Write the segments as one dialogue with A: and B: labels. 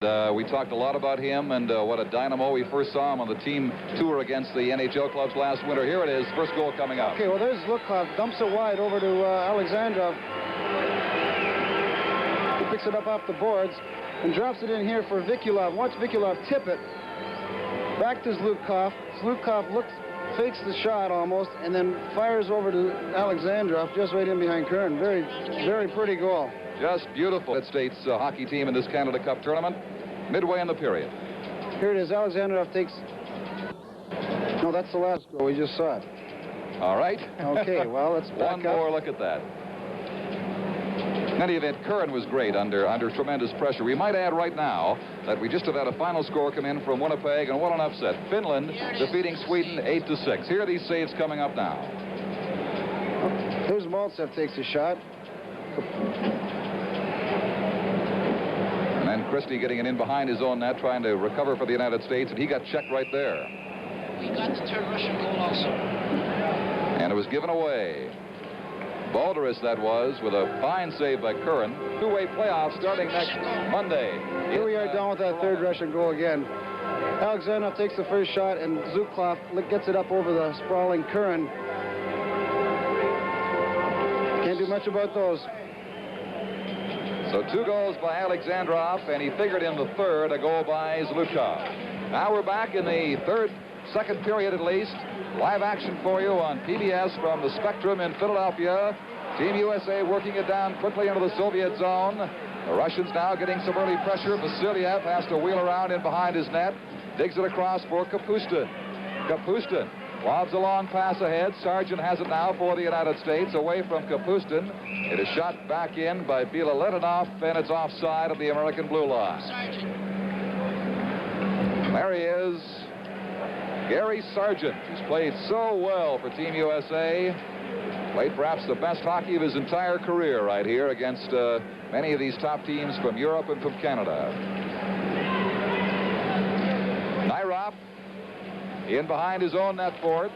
A: We talked a lot about him and what a dynamo. We first saw him on the team tour against the NHL clubs last winter. Here it is, first goal coming up.
B: Okay, well, there's Zlukov, dumps it wide over to Alexandrov. He picks it up off the boards and drops it in here for Vikulov. Watch Vikulov tip it. Back to Zlukov. Zlukov fakes the shot almost, and then fires over to Alexandrov, just right in behind Kern. Very, very pretty goal.
A: Just beautiful. United States hockey team in this Canada Cup tournament, midway in the period.
B: Here it is. Alexandrov takes... No, that's the last goal. We just saw it.
A: All right.
B: Okay, well, let's back
A: One more look at that. In any event, Curran was great under tremendous pressure. We might add right now that we just have had a final score come in from Winnipeg, and what an upset. Finland defeating Sweden 8-6. Here are these saves coming up now.
B: Here's Mальцев takes a shot.
A: And then Christie getting it in behind his own net, trying to recover for the United States, and he got checked right there.
C: We got the third Russian goal also.
A: And it was given away. Baldерис, that was, with a fine save by Curran. Two-way playoff starting next Monday.
B: Here we are down with that third Russian goal again. Alexandrov takes the first shot, and Zlukov gets it up over the sprawling Curran. Can't do much about those.
A: So 2 goals by Alexandrov, and he figured in the third, a goal by Zlukov. Now we're back in the second period at least. Live action for you on PBS from the Spectrum in Philadelphia. Team USA working it down quickly into the Soviet zone. The Russians now getting some early pressure. Vasilev has to wheel around in behind his net. Digs it across for Kапustin. Kapustin lobs a long pass ahead. Sargent has it now for the United States. Away from Kapustin. It is shot back in by Bilялетдинов, and it's offside of the American blue line. There he is. Gary Sargent, who's played so well for Team USA. Played perhaps the best hockey of his entire career right here against many of these top teams from Europe and from Canada. Nyrop in behind his own net for it.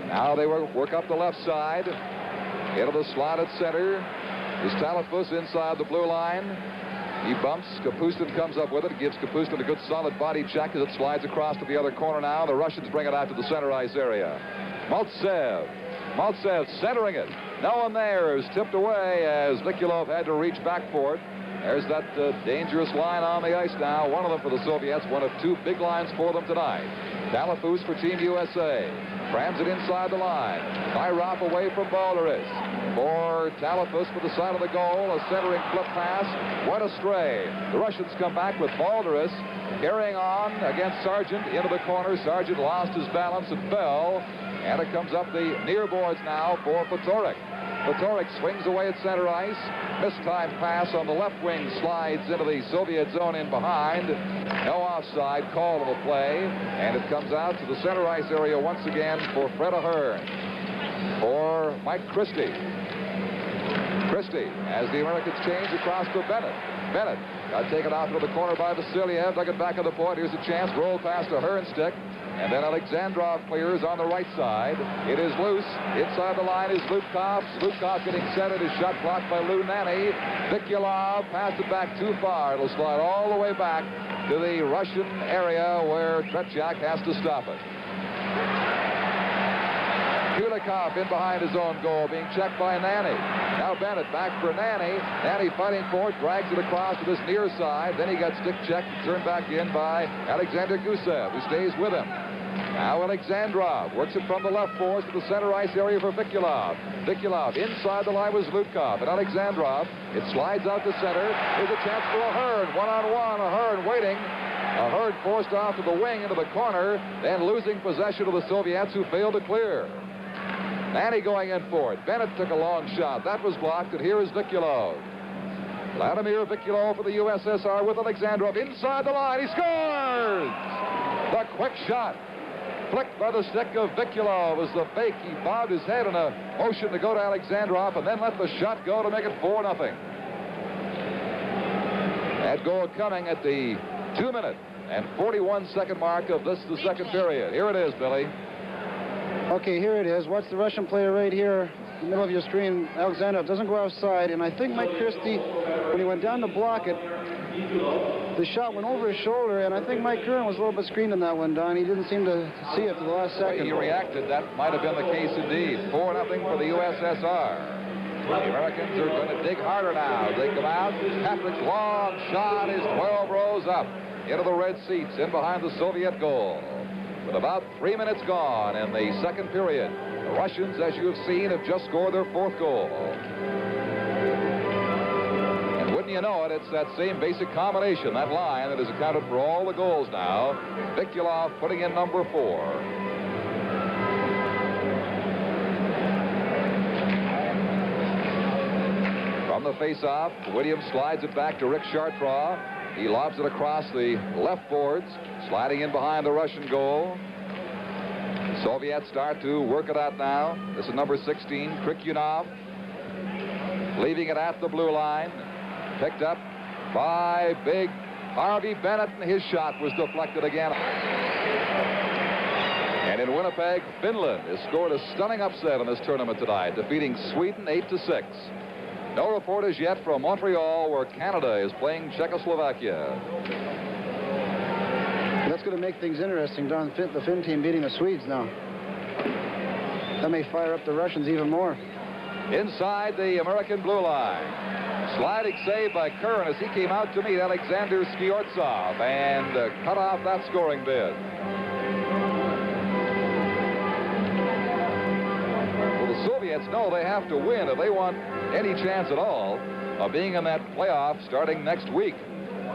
A: Now they work up the left side. Into the slot at center. Is Talafus inside the blue line. He bumps. Kapustin comes up with it. Gives Kapustin a good solid body check as it slides across to the other corner now. The Russians bring it out to the center ice area. Mальцев centering it. No one there is tipped away as Vikулov had to reach back for it. There's that dangerous line on the ice now. One of them for the Soviets. One of 2 big lines for them tonight. Talafus for Team USA. Crams it inside the line. Nyrop away from Baldерис. For Talafus for the side of the goal. A centering flip pass. Went astray. The Russians come back with Baldерис carrying on against Sargent into the corner. Sargent lost his balance and fell. And it comes up the near boards now for Fatorik. Fatorik swings away at center ice. Mistimed pass on the left wing slides into the Soviet zone in behind. No offside call of the play. And it comes out to the center ice area once again for Fred Ahern. For Mike Christie. Christie, as the Americans change across to Bennett. Bennett got taken out into the corner by Vasilev. Dug it back at the point. Here's a chance. Roll past Ahern stick. And then Alexandrov clears on the right side. It is loose. Inside the line is Zlukov. Zlukov getting set. It is shot blocked by Lou Nanny. Vikulov passed it back too far. It'll slide all the way back to the Russian area where Tretьяк has to stop it. Kуликov in behind his own goal, being checked by Nanny. Now Bennett back for Nanny. Nanny fighting for it, drags it across to this near side. Then he got stick checked and turned back in by Alexander Gusев, who stays with him. Now Alexandrov works it from the left forward to the center ice area for Vikulov. Vikulov inside the line with Zlukov. And Alexandrov, it slides out to center. Here's a chance for Ahern. One-on-one, Ahern waiting. Ahern forced off to the wing into the corner, then losing possession of the Soviets who failed to clear. Nanny going in for it. Bennett took a long shot. That was blocked, and here is Vikулov. Vladimir Vikулov for the USSR with Alexandrov inside the line. He scores! The quick shot. Flicked by the stick of Vikулov as the fake. He bobbed his head in a motion to go to Alexandrov and then let the shot go to make it 4-0. That goal coming at the 2-minute and 41-second mark of the second period. Here it is, Billy.
B: Okay, here it is. Watch the Russian player right here in the middle of your screen. Alexandrov doesn't go outside, and I think Mike Christie, when he went down to block it, The shot went over his shoulder, and I think Mike Curran was a little bit screened in that one, Don. He didn't seem to see it to the last second.
A: He reacted. That might have been the case indeed. 4-0 for the USSR. The Americans are going to dig harder now. They come out. Patrick's long shot is 12 rows up into the red seats in behind the Soviet goal. With about 3 minutes gone in the second period, the Russians, as you have seen, have just scored their 4th goal. And wouldn't you know it, it's that same basic combination, that line, that has accounted for all the goals now. Vikulov putting in number 4. From the face-off, Williams slides it back to Rick Chartraw. He lobs it across the left boards, sliding in behind the Russian goal. Soviets start to work it out now. This is number 16, Krikунов, leaving it at the blue line. Picked up by big Harvey Bennett, and his shot was deflected again. And in Winnipeg, Finland has scored a stunning upset in this tournament tonight, defeating Sweden 8-6. No report as yet from Montreal, where Canada is playing Czechoslovakia.
B: That's going to make things interesting, Don. The Finn team beating the Swedes now. That may fire up the Russians even more.
A: Inside the American blue line. Sliding save by Curran as he came out to meet Alexander Skvortsov and cut off that scoring bid. Well, the Soviets know they have to win if they want any chance at all of being in that playoff starting next week.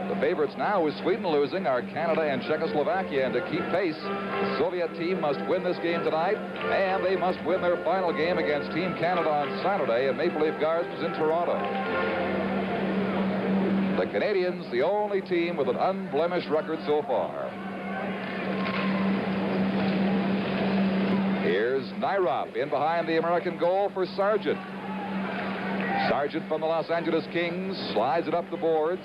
A: The favorites now, with Sweden losing, are Canada and Czechoslovakia, and to keep pace, the Soviet team must win this game tonight, and they must win their final game against Team Canada on Saturday at Maple Leaf Gardens in Toronto. The Canadians, the only team with an unblemished record so far. Here's Nyrop in behind the American goal for Sargent. Sargent from the Los Angeles Kings slides it up the boards.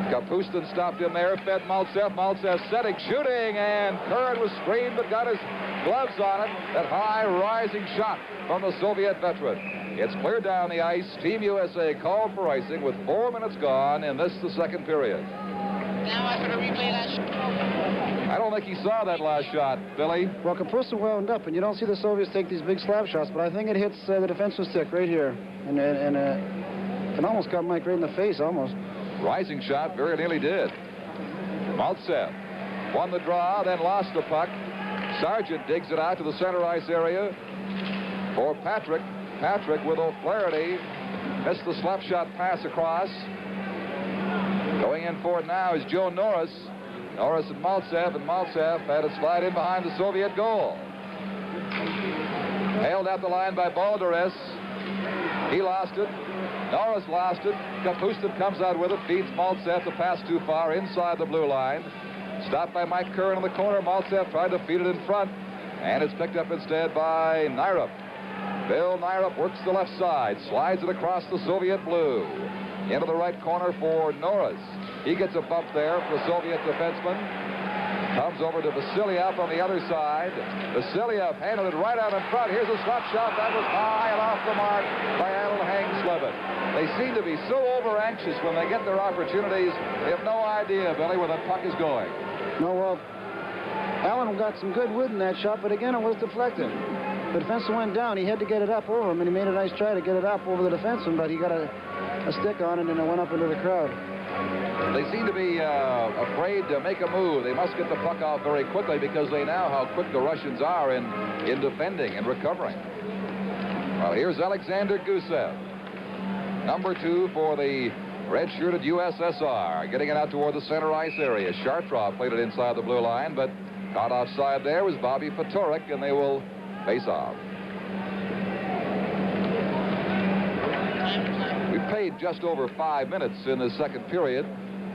A: Kapustin stopped in there, fed Mальцев. Mальцев setting, shooting, and Curran was screened but got his gloves on it. That high rising shot from the Soviet veteran. It's cleared down the ice. Team USA called for icing with 4 minutes gone in this, the second period.
C: Now I'm going to replay that shot.
A: I don't think he saw that last shot, Billy.
B: Well, Kapustin wound up, and you don't see the Soviets take these big slap shots, but I think it hits the defensive stick right here. And it almost got Mike right in the face, almost.
A: Rising shot, very nearly did. Mальцев won the draw, then lost the puck. Sargent digs it out to the center ice area for Patrick. Patrick with O'Flэгерti missed the slap shot pass across. Going in for it now is Joe Norris. Norris and Mальцев had it slide in behind the Soviet goal. Hailed at the line by Balderis. He lost it. Norris lost it. Kapustin comes out with it, feeds Mальцев. The pass too far inside the blue line. Stopped by Mike Curran in the corner. Mальцев tried to feed it in front, and it's picked up instead by Nyrop. Bill Nyrop works the left side, slides it across the Soviet blue. Into the right corner for Norris. He gets a bump there for the Soviet defenseman. Comes over to Vasilev on the other side. Vasilev handled it right out in front. Here's a slap shot that was high and off the mark by Adel Hangsleben. They seem to be so over-anxious when they get their opportunities. They have no idea, Billy, where the puck is going.
B: No, well, Allen got some good wood in that shot, but again, it was deflected. The defenseman went down. He had to get it up over him, and he made a nice try to get it up over the defenseman, but he got a stick on it, and it went up into the crowd.
A: They seem to be afraid to make a move. They must get the puck off very quickly because they know how quick the Russians are in defending and recovering. Well, here's Alexander Gusев, number 2 for the red-shirted USSR, getting it out toward the center ice area. Chartraw played it inside the blue line, but caught offside there was Bobby Fatorik, and they will face off. We played just over 5 minutes in the second period.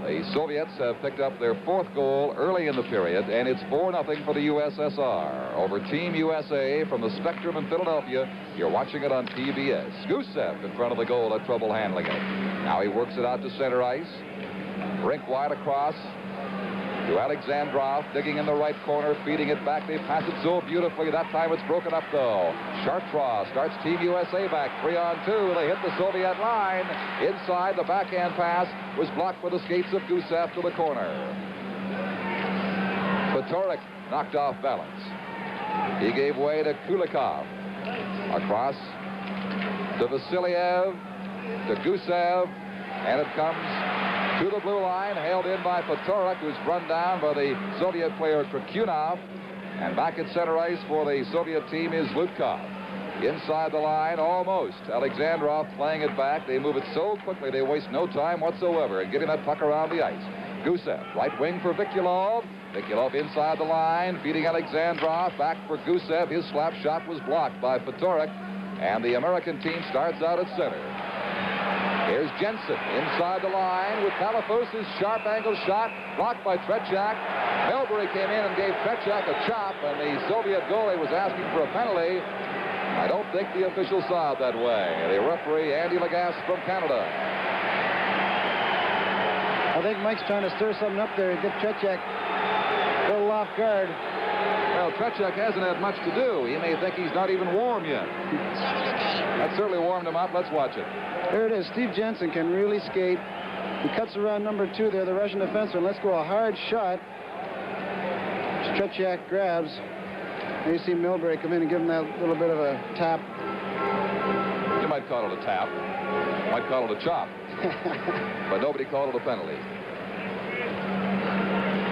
A: The Soviets have picked up their 4th goal early in the period, and it's 4-0 for the USSR over Team USA from the Spectrum in Philadelphia. You're watching it on PBS. Gusев in front of the goal, had trouble handling it. Now he works it out to center ice. Rink wide across. to Alexandrov, digging in the right corner, feeding it back. They pass it so beautifully. That time it's broken up, though. Chartres starts Team USA back 3-on-2. They hit the Soviet line. Inside, the backhand pass was blocked with the skates of Gusef to the corner. Fedoruk knocked off balance. He gave way to Kulikov. Across to Vasiliev, to Gusev, and it comes to the blue line, held in by Fedoruk, who's run down by the Soviet player Krikунов. And back at center ice for the Soviet team is Zlutkov. Inside the line, almost. Alexandrov playing it back. They move it so quickly, they waste no time whatsoever in getting that puck around the ice. Gusev, right wing for Vikulov. Vikulov inside the line, feeding Alexandrov. Back for Gusev. His slap shot was blocked by Fedoruk. And the American team starts out at center. Here's Jensen inside the line with Talafos' sharp angle shot blocked by Tretjak. Milbury came in and gave Tretjak a chop, and the Soviet goalie was asking for a penalty. I don't think the officials saw it that way. The referee, Andy Lagasse from Canada.
B: I think Mike's trying to stir something up there and get Tretjak a little off guard.
A: Well, Tretjak hasn't had much to do. He may think he's not even warm yet. That certainly warmed him up. Let's watch it.
B: There it is. Steve Jensen can really skate. He cuts around number 2 there, the Russian defenseman. Let's go, a hard shot. Tretjak grabs. And you see Milbury come in and give him that little bit of a tap.
A: You might call it a tap. You might call it a chop. But nobody called it a penalty.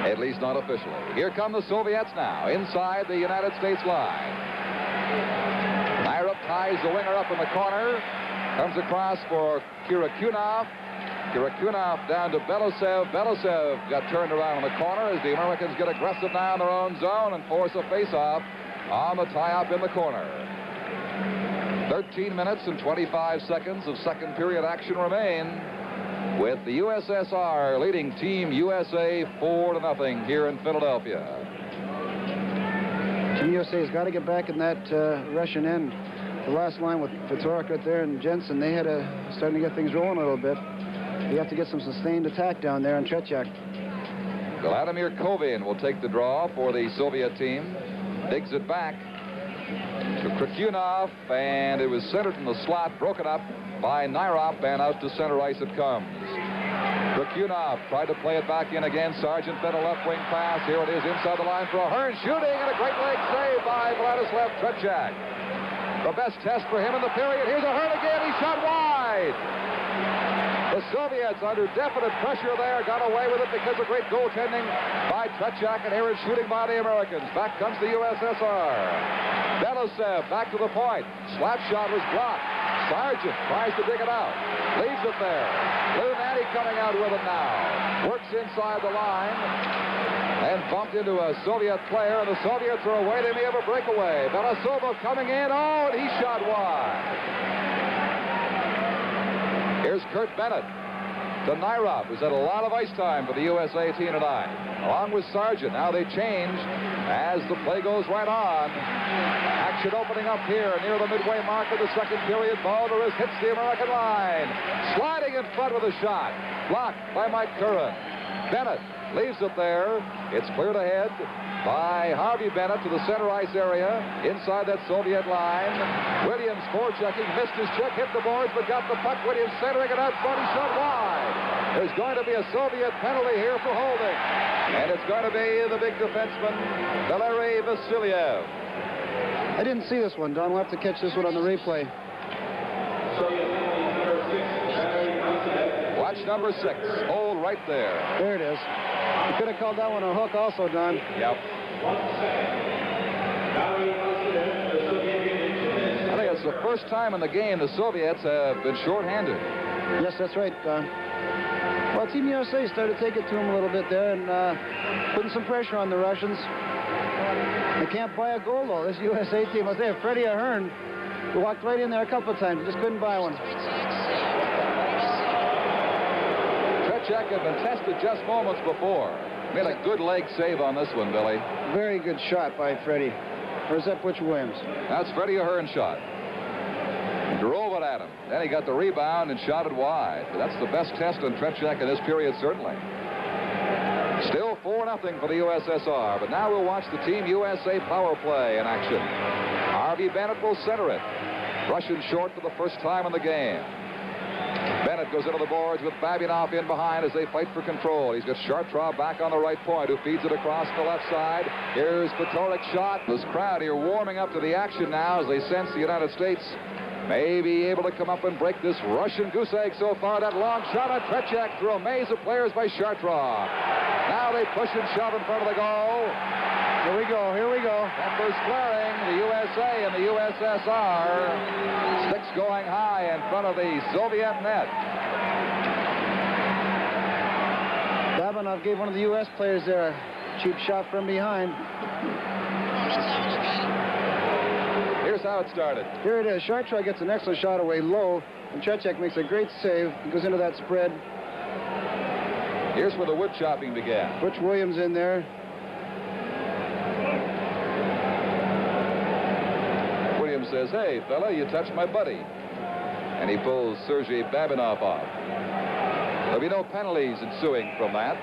A: At least not officially. Here come the Soviets now, inside the United States line. Nairov ties the winger up in the corner. Comes across for Krikунov. Krikунov down to Belоусов. Belоусов got turned around in the corner as the Americans get aggressive now in their own zone and force a face-off on the tie-up in the corner. 13 minutes and 25 seconds of second period action remain, with the USSR leading Team USA 4-0 here in Philadelphia.
B: Team USA has got to get back in that Russian end. The last line with Fedoruk right there and Jensen, they had starting to get things rolling a little bit. You have to get some sustained attack down there on Tretjak.
A: Vladimir Kovin will take the draw for the Soviet team. Digs it back to Krikунov, and it was centered in the slot, broken up by Nairov, and out to center ice it comes. Krikунov tried to play it back in again. Sargent fed a left wing pass. Here it is inside the line for Ahern, shooting, and a great leg save by Vladislav Tretjak. The best test for him in the period. Here's Ahern again. He shot wide. The Soviets, under definite pressure there, got away with it because of great goaltending by Tretjak, and here is shooting by the Americans. Back comes the USSR. Belоусов back to the point. Slap shot was blocked. Sargent tries to dig it out. Leaves it there. Lou Nanny coming out with it now. Works inside the line and bumped into a Soviet player, and the Soviets are away. They may have a breakaway. Belоусов coming in. Oh, and he shot wide. Here's Kurt Bennett to Nairov, who's had a lot of ice time for the USA team tonight. Along with Sargent. Now they change as the play goes right on. Action opening up here near the midway mark of the second period. Balderis hits the American line. Sliding in front with a shot. Blocked by Mike Curran. Bennett leaves it there. It's cleared ahead by Harvey Bennett to the center ice area inside that Soviet line. Williams forechecking, missed his check, hit the boards, but got the puck. Williams centering it out front. He shot wide. There's going to be a Soviet penalty here for holding, and it's going to be the big defenseman, Valery Vasiliev.
B: I didn't see this one, Don. We'll have to catch this one on the replay.
A: Watch number 6. Hold right there.
B: There it is. You could have called that one a hook also, Don.
A: Yep. I think it's the first time in the game the Soviets have been shorthanded.
B: Yes, that's right, Don. Well, Team USA started to take it to them a little bit there and putting some pressure on the Russians. They can't buy a goal, though. This USA team, I'll tell you, Freddie Ahern, who walked right in there a couple of times, just couldn't buy one.
A: Tretjak had been tested just moments before. Made a good leg save on this one, Billy.
B: Very good shot by Freddie. Or is that Butch Williams?
A: That's Freddie Ahern's shot. He drove it at him. Then he got the rebound and shot it wide. That's the best test on Tretjak in this period, certainly. Still 4 4-0 for the USSR. But now we'll watch the Team USA power play in action. Harvey Bennett will center it. Russian short for the first time in the game. Bennett goes into the boards with Bабинов in behind as they fight for control. He's got Chartrand back on the right point, who feeds it across the left side. Here's Patorik's shot. This crowd here warming up to the action now as they sense the United States may be able to come up and break this Russian goose egg so far. That long shot on Tretchak through a maze of players by Chartrand. Now they push and shove in front of the goal.
B: Here we go, here we go.
A: Embers flaring, the USA and the USSR. Sticks going high in front of the Soviet net.
B: Bабinov gave one of the U.S. players there a cheap shot from behind.
A: Here's how it started.
B: Here it is. Chartrand gets an excellent shot away low, and Tretchak makes a great save. He goes into that spread.
A: Here's where the wood chopping began.
B: Butch Williams in there.
A: Williams says, "Hey, fella, you touched my buddy." And he pulls Sergei Bабинов off. There'll be no penalties ensuing from that.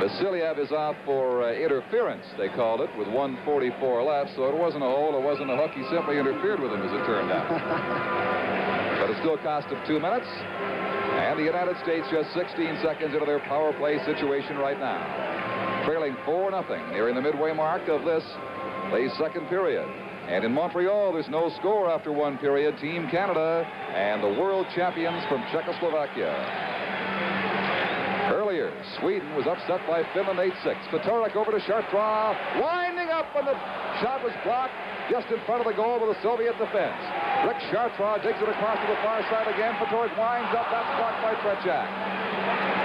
A: Vasilev is out for interference, they called it, with 1:44 left, so it wasn't a hole, it wasn't a hook. He simply interfered with him, as it turned out. But it still cost him 2 minutes, and the United States just 16 seconds into their power play situation right now. Trailing 4-0, nearing the midway mark of this, the second period. And in Montreal, there's no score after one period. Team Canada and the world champions from Czechoslovakia. Earlier, Sweden was upset by Finland 8-6. Patorik over to Chartrand, winding up, and the shot was blocked just in front of the goal with the Soviet defense. Rick Chartrand digs it across to the far side again. Patorik winds up. That's blocked by Tretchak.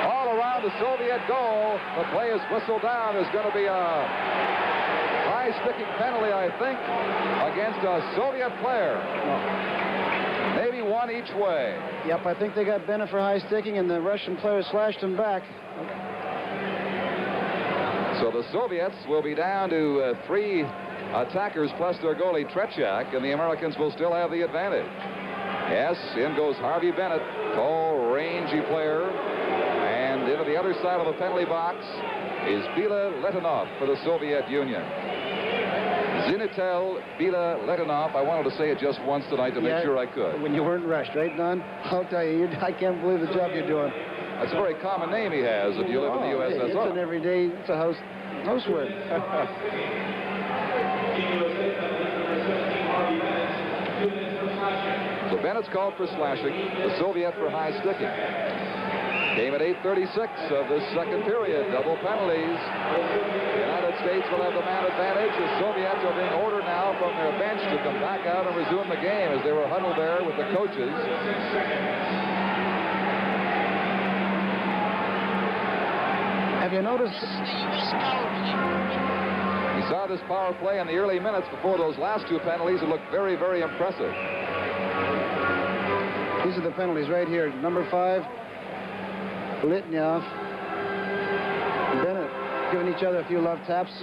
A: All around the Soviet goal, the play is whistled down. There's going to be a high-sticking penalty, I think, against a Soviet player. Maybe one each way.
B: Yep, I think they got Bennett for high sticking, and the Russian player slashed him back.
A: So the Soviets will be down to 3 attackers plus their goalie Tretchak, and the Americans will still have the advantage. Yes, in goes Harvey Bennett, tall, rangy player, and into the other side of the penalty box is Bilялетдинов for the Soviet Union. Zinetula. I wanted to say it just once tonight to make sure I could.
B: When you weren't rushed, right, Don? I'll tell you, I can't believe the job you're doing.
A: That's a very common name he has if you live in the USSR.
B: It's an everyday, it's a housework.
A: So Bennett's called for slashing, the Soviet for high sticking. Game at 8:36 of the second period. Double penalties. The United States will have the man advantage. The Soviets are being ordered now from their bench to come back out and resume the game as they were huddled there with the coaches.
B: Have you noticed?
A: We saw this power play in the early minutes before those last 2 penalties. It looked very, very impressive.
B: These are the penalties right here. Number 5. Litnyov, Bennett giving each other a few love taps.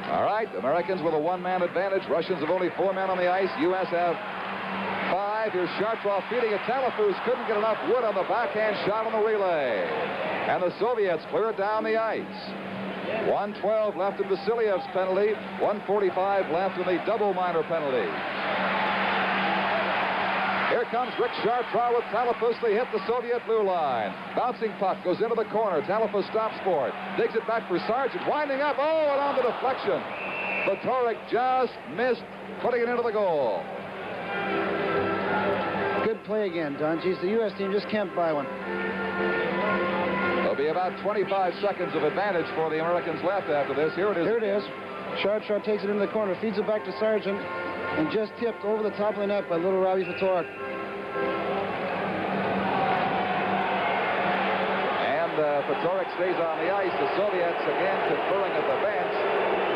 A: All right, Americans with a 1-man advantage. Russians have only 4 men on the ice. U.S. have 5. Here's Chartrand feeding a Talafus. Couldn't get enough wood on the backhand shot on the relay. And the Soviets clear it down the ice. 1:12 left in Vasilyev's penalty. 1:45 left in the double minor penalty. Here comes Rick Chartrand with Talafus. They hit the Soviet blue line. Bouncing puck goes into the corner. Talafus stops for it. Digs it back for Sargent. Winding up. Oh, and on the deflection. Patorik just missed putting it into the goal.
B: Good play again, Don. Geez, the U.S. team just can't buy one.
A: There'll be about 25 seconds of advantage for the Americans left after this. Here it is.
B: Here it is. Chartrand takes it into the corner, feeds it back to Sargent, and just tipped over the top of the net by little Robbie Patorik.
A: And Patorik stays on the ice. The Soviets again conferring at the bench.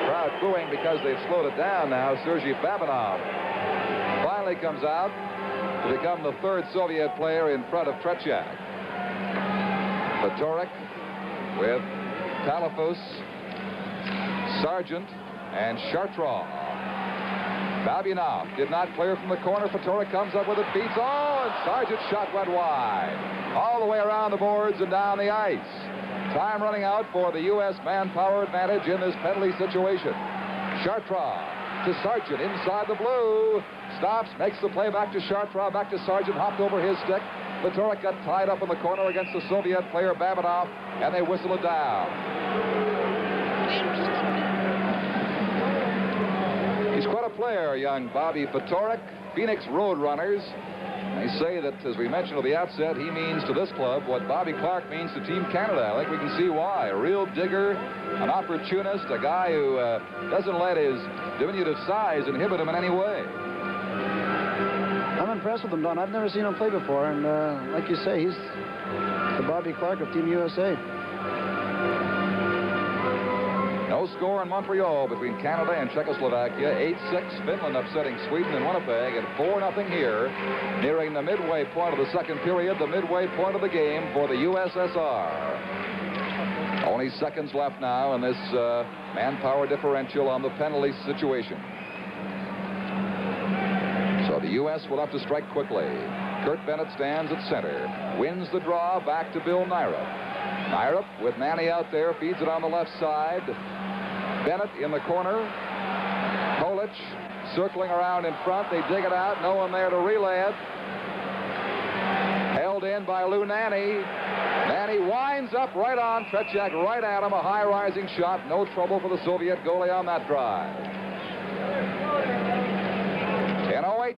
A: Crowd booing because they've slowed it down now. Sergei Bабинov finally comes out to become the 3rd Soviet player in front of Tretchak. Patorik with Talafus, Sargent, and Chartrand. Bабinov did not clear from the corner. Patorik comes up with it, beats. Oh, and Sargent's shot went wide. All the way around the boards and down the ice. Time running out for the U.S. manpower advantage in this penalty situation. Chartrand to Sargent inside the blue. Stops, makes the play back to Chartrand, back to Sargent, hopped over his stick. Petorek got tied up in the corner against the Soviet player Babinov, and they whistle it down. He's quite a player, young Bobby Petorek. Phoenix Roadrunners. They say that, as we mentioned at the outset, he means to this club what Bobby Clark means to Team Canada. I think we can see why. A real digger, an opportunist, a guy who doesn't let his diminutive size inhibit him in any way.
B: I'm impressed with him, Don. I've never seen him play before, and like you say, he's the Bobby Clark of Team USA.
A: No score in Montreal between Canada and Czechoslovakia. 8-6, Finland upsetting Sweden in Winnipeg, and 4-0 here, nearing the midway point of the second period, the midway point of the game for the USSR. Only seconds left now in this manpower differential on the penalty situation. So the U.S. will have to strike quickly. Kurt Bennett stands at center, wins the draw, back to Bill Nyrup. Nyrup with Manny out there, feeds it on the left side. Bennett in the corner. Kolich circling around in front. They dig it out. No one there to relay it. Held in by Lou Nanny. Nanny winds up right on Tretjak, right at him. A high-rising shot. No trouble for the Soviet goalie on that drive. 10:08.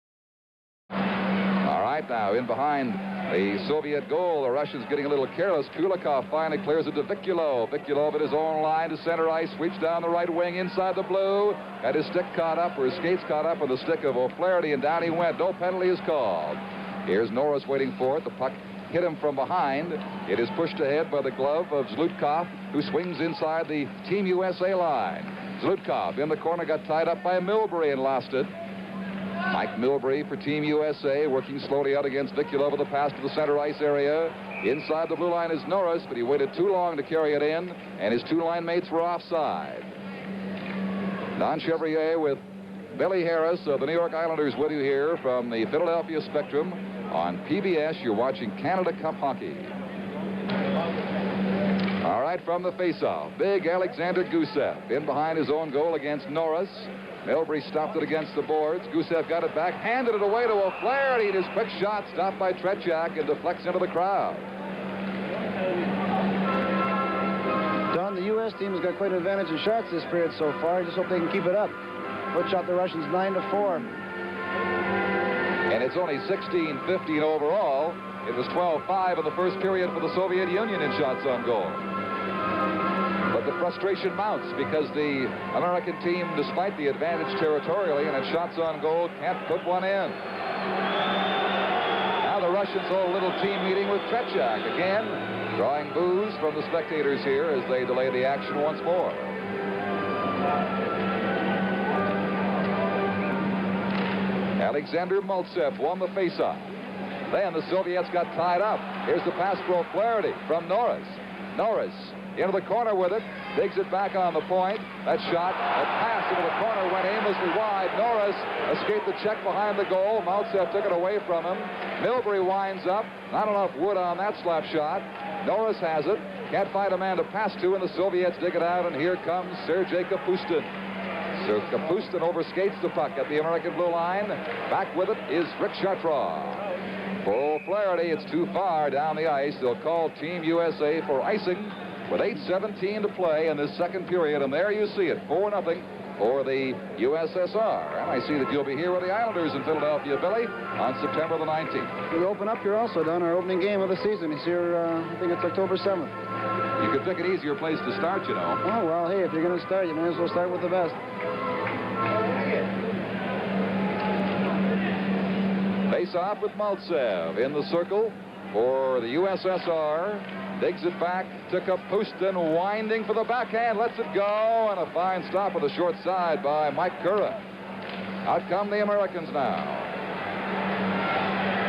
A: All right, now in behind the Soviet goal, the Russians getting a little careless. Kulikov finally clears it to Vikulov. Vikulov at his own line to center ice, sweeps down the right wing inside the blue. Had his stick caught up, or his skates caught up with the stick of O'Flэгерti, and down he went. No penalty is called. Here's Norris waiting for it. The puck hit him from behind. It is pushed ahead by the glove of Zlutkov, who swings inside the Team USA line. Zlutkov in the corner got tied up by Milbury and lost it. Mike Milbury for Team USA, working slowly out against Vikulov with a pass to the center ice area. Inside the blue line is Norris, but he waited too long to carry it in, and his two line mates were offside. Don Chevrier with Billy Harris of the New York Islanders with you here from the Philadelphia Spectrum. On PBS, you're watching Canada Cup hockey. All right, from the faceoff, big Alexander Gusef in behind his own goal against Norris. Milbury stopped it against the boards. Gusef got it back, handed it away to O'Flэгерti, and his quick shot stopped by Tretjak and deflects into the crowd.
B: Don, the U.S. team has got quite an advantage in shots this period so far. I just hope they can keep it up. Outshot the Russians 9-4.
A: And it's only 16-15 overall. It was 12-5 in the first period for the Soviet Union in shots on goal. But the frustration mounts because the American team, despite the advantage territorially and its shots on goal, can't put one in. Now the Russians hold a little team meeting with Tretjak again, drawing boos from the spectators here as they delay the action once more. Alexander Mальцев won the faceoff. Then the Soviets got tied up. Here's the pass for O'Flэгерti from Norris. Norris into the corner with it, digs it back on the point. That shot, a pass into the corner, went aimlessly wide. Norris escaped the check behind the goal. Mальцев took it away from him. Milbury winds up. Not enough wood on that slap shot. Norris has it. Can't find a man to pass to, and the Soviets dig it out, and here comes Sergei Kапustin. So Kapustin overskates the puck at the American blue line. Back with it is Rick Chartrand. For O'Flэгерti, it's too far down the ice. They'll call Team USA for icing with 8:17 to play in this second period. And there you see it, 4-0 for the USSR. And I see that you'll be here with the Islanders in Philadelphia, Billy, on September the 19th.
B: We open up here also, Don. Our opening game of the season is here, I think it's October 7th.
A: You could pick an easier place to start, you know.
B: Oh, well, hey, if you're going to start, you may as well start with the best.
A: Face off with Mальцев in the circle for the USSR. Digs it back to Kapustin, winding for the backhand, lets it go, and a fine stop with the short side by Mike Curran. Out come the Americans now.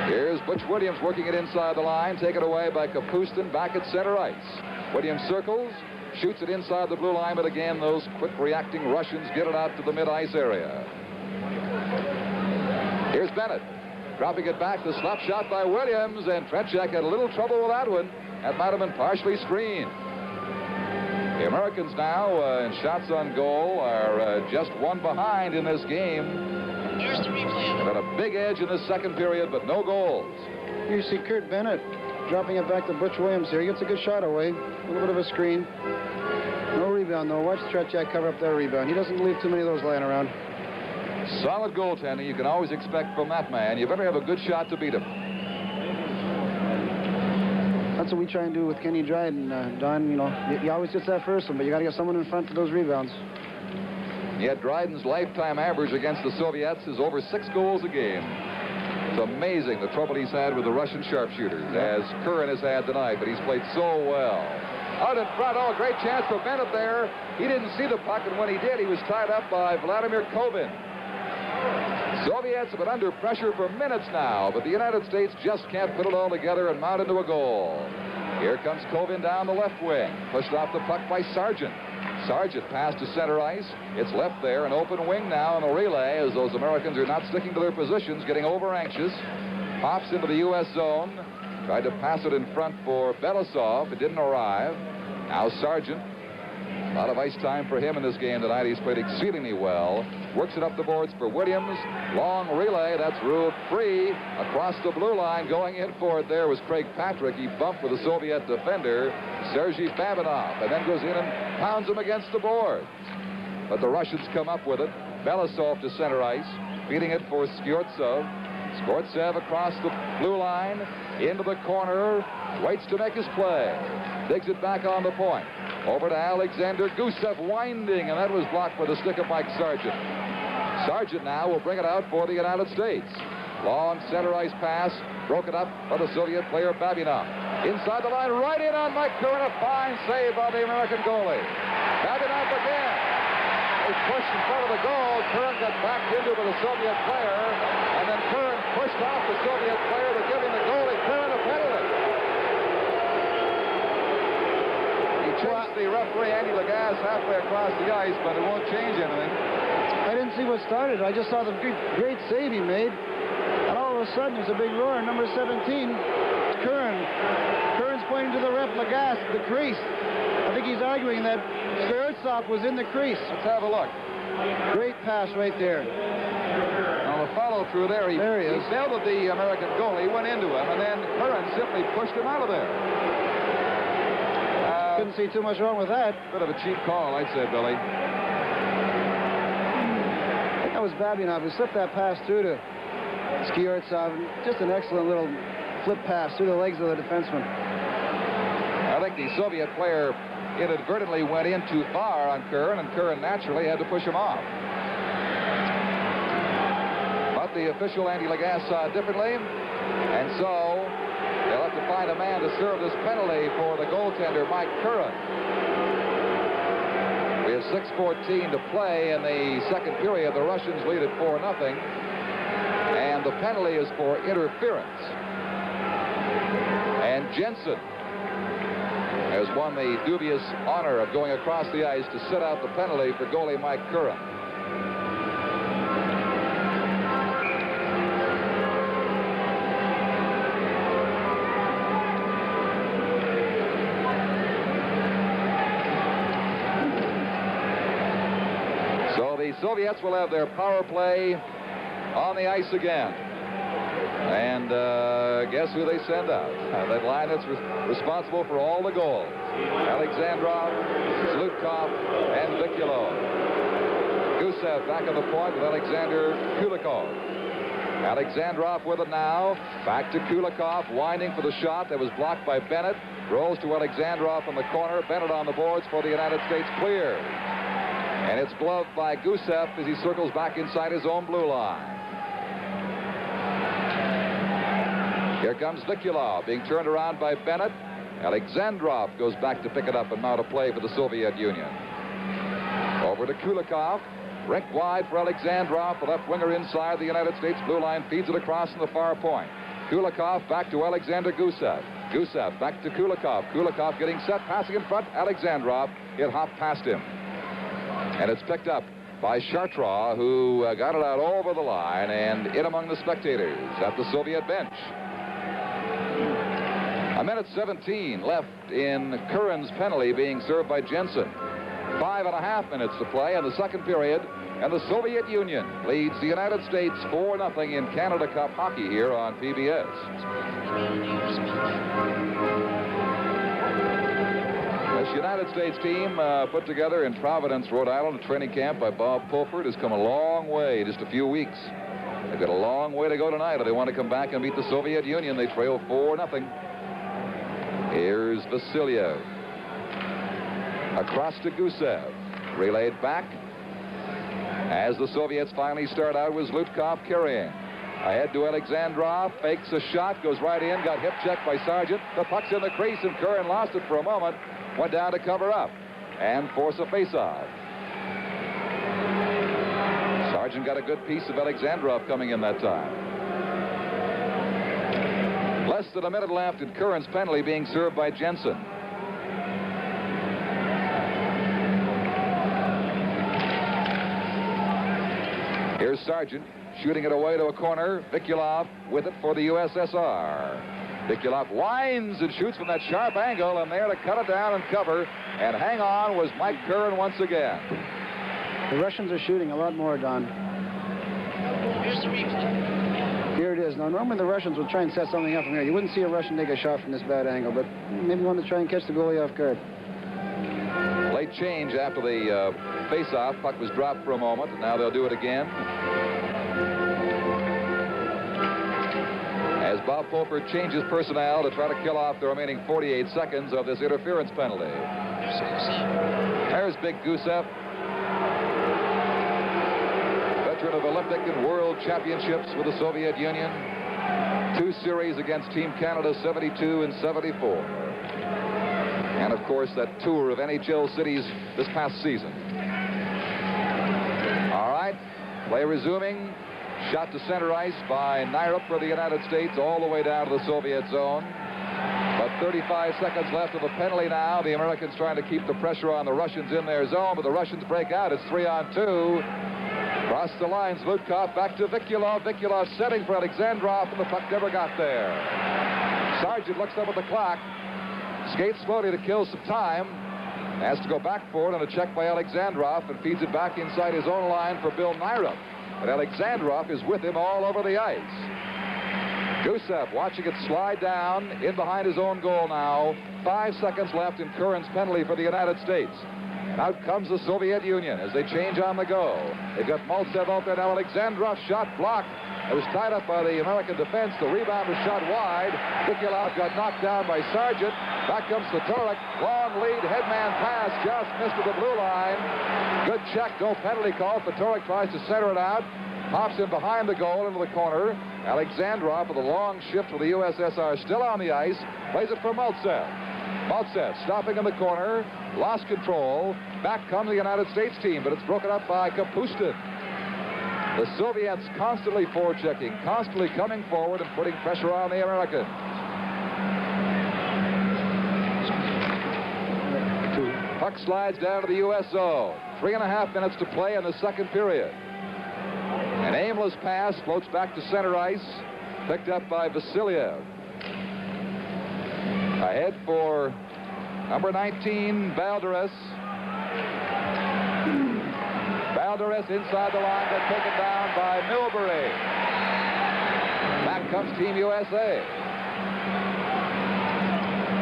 A: Here's Butch Williams working it inside the line, taken away by Kapustin back at center ice. Williams circles, shoots it inside the blue line, but again, those quick reacting Russians get it out to the mid-ice area. Here's Bennett, dropping it back, the slap shot by Williams, and Tretjak had a little trouble with that one. That might have been partially screened. The Americans now in shots on goal are just one behind in this game.
C: Here's the replay.
A: Got a big edge in the second period, but no goals.
B: Here you see Kurt Bennett dropping it back to Butch Williams here. He gets a good shot away. A little bit of a screen. No rebound, though. Watch Tretjak cover up that rebound. He doesn't leave too many of those lying around.
A: Solid goaltending you can always expect from that man. You better have a good shot to beat him.
B: That's what we try and do with Kenny Dryden, Don. You know, he always gets that first one, but you got to get someone in front for those rebounds.
A: Yet Dryden's lifetime average against the Soviets is over 6 goals a game. It's amazing the trouble he's had with the Russian sharpshooters, as Curran has had tonight, but he's played so well. Out in front, oh, a great chance for Bennett there. He didn't see the puck, and when he did, he was tied up by Vladimir Kovin. Soviets have been under pressure for minutes now, but the United States just can't put it all together and mount into a goal. Here comes Kovin down the left wing, pushed off the puck by Sargent. Sargent passed to center ice. It's left there, an open wing now in the relay as those Americans are not sticking to their positions, getting over anxious. Pops into the U.S. zone. Tried to pass it in front for Belosov. It didn't arrive. Now Sargent. A lot of ice time for him in this game tonight. He's played exceedingly well. Works it up the boards for Williams. Long relay. That's ruled free. Across the blue line. Going in for it there was Craig Patrick. He bumped with the Soviet defender, Sergei Babinov, and then goes in and pounds him against the boards. But the Russians come up with it. Belosov to center ice. Feeding it for Skvortsov. Skvortsov across the blue line. Into the corner. Waits to make his play. Digs it back on the point. Over to Alexander Gusef, winding, and that was blocked by the stick of Mike Sargent. Sargent now will bring it out for the United States. Long center ice pass, broken up by the Soviet player Babinov. Inside the line, right in on Mike Curran, a fine save by the American goalie. Babinov again. They pushed in front of the goal. Curran got backed into by the Soviet player, and then Curran pushed off the Soviet player to give him the goalie. Curran a penalty. Chased the referee, Andy Lagasse, halfway across the ice, but it won't change anything.
B: I didn't see what started. I just saw the great save he made. And all of a sudden, there's a big roar. Number 17, Curran. Curran's pointing to the ref, Lagasse, the crease. I think he's arguing that Skvortsov was in the crease.
A: Let's have a look.
B: Great pass right there.
A: Now, the follow-through there, he
B: is.
A: belted the American goalie, went into him, and then Curran simply pushed him out of there.
B: Couldn't see too much wrong with that.
A: Bit of a cheap call, I'd say, Billy.
B: I think that was Babinov who slipped that pass through to Skvortsov. Just an excellent little flip pass through the legs of the defenseman.
A: I think the Soviet player inadvertently went in too far on Curran, and Curran naturally had to push him off. But the official, Andy Lagasse, saw it differently, and so they'll have to find a man to serve this penalty for the goaltender, Mike Curran. We have 6:14 to play in the second period. The Russians lead at 4-0. And the penalty is for interference. And Jensen has won the dubious honor of going across the ice to sit out the penalty for goalie Mike Curran. The Soviets will have their power play on the ice again. And guess who they send out? That line that's responsible for all the goals. Alexandrov, Zlukov, and Vikulov. Gusef back at the point with Alexander Kulikov. Alexandrov with it now. Back to Kulikov, winding for the shot that was blocked by Bennett. Rolls to Alexandrov in the corner. Bennett on the boards for the United States, clear. And it's gloved by Gusef as he circles back inside his own blue line. Here comes Vikulov being turned around by Bennett. Alexandrov goes back to pick it up and mount a play for the Soviet Union. Over to Kulikov. Rink wide for Alexandrov. The left winger inside the United States blue line feeds it across from the far point. Kulikov back to Alexander Gusef. Gusef back to Kulikov. Kulikov getting set, passing in front. Alexandrov. It hopped past him. And it's picked up by Chartrand, who got it out over the line and in among the spectators at the Soviet bench. A minute 17 left in Curran's penalty being served by Jensen. 5.5 minutes to play in the second period, and the Soviet Union leads the United States 4-0 in Canada Cup hockey here on PBS. This United States team put together in Providence, Rhode Island, a training camp by Bob Pulford has come a long way, just a few weeks. They've got a long way to go tonight if they want to come back and beat the Soviet Union. They trail 4-0. Here's Vasilev. Across to Gusev. Relayed back. As the Soviets finally start out with Zlutkov carrying. Ahead to Alexandrov. Fakes a shot. Goes right in. Got hip checked by Sargent. The puck's in the crease, and Curran lost it for a moment. Went down to cover up and force a face-off. Sargent got a good piece of Alexandrov coming in that time. Less than a minute left in Curran's penalty being served by Jensen. Here's Sargent shooting it away to a corner. Vikulov with it for the USSR. Vikulov winds and shoots from that sharp angle, and there to cut it down and cover and hang on was Mike Curran once again.
B: The Russians are shooting a lot more, Don.
C: Here's the replay.
B: Here it is. Now, normally the Russians will try and set something up from here. You wouldn't see a Russian take a shot from this bad angle, but maybe want to try and catch the goalie off guard.
A: Late change after the face-off. Puck was dropped for a moment, and now they'll do it again. As Bob Pulford changes personnel to try to kill off the remaining 48 seconds of this interference penalty. There's Big Gusev. Veteran of Olympic and World Championships with the Soviet Union. 2 series against Team Canada, 72 and 74. And, of course, that tour of NHL cities this past season. All right, play resuming. Shot to center ice by Nyrup for the United States all the way down to the Soviet zone. But 35 seconds left of the penalty now. The Americans trying to keep the pressure on the Russians in their zone, but the Russians break out. It's 3-on-2. Across the line, Zlutkov back to Vikulov. Vikulov setting for Alexandrov, and the puck never got there. Sargent looks up at the clock, skates slowly to kill some time, has to go back for it on a check by Alexandrov, and feeds it back inside his own line for Bill Nyrup. But Alexandrov is with him all over the ice. Gusev watching it slide down in behind his own goal now. 5 seconds left in Curran's penalty for the United States. And out comes the Soviet Union as they change on the go. They've got Mальцев out there now. Alexandrov shot blocked. It was tied up by the American defense. The rebound was shot wide. Vikulov got knocked down by Sargent. Back comes Fedoruk. Long lead, headman pass. Just missed at the blue line. Good check, no penalty call. Fedoruk tries to center it out. Pops in behind the goal into the corner. Alexandrov with a long shift for the USSR still on the ice. Plays it for Mальцев. Mальцев stopping in the corner. Lost control. Back comes the United States team, but it's broken up by Kапustin. The Soviets constantly forechecking, constantly coming forward and putting pressure on the Americans. Puck slides down to the U.S. zone. 3.5 minutes to play in the second period. An aimless pass floats back to center ice, picked up by Vasilev. Ahead for number 19, Baldерис. Baldерис inside the line, got taken down by Milbury. Back comes Team USA.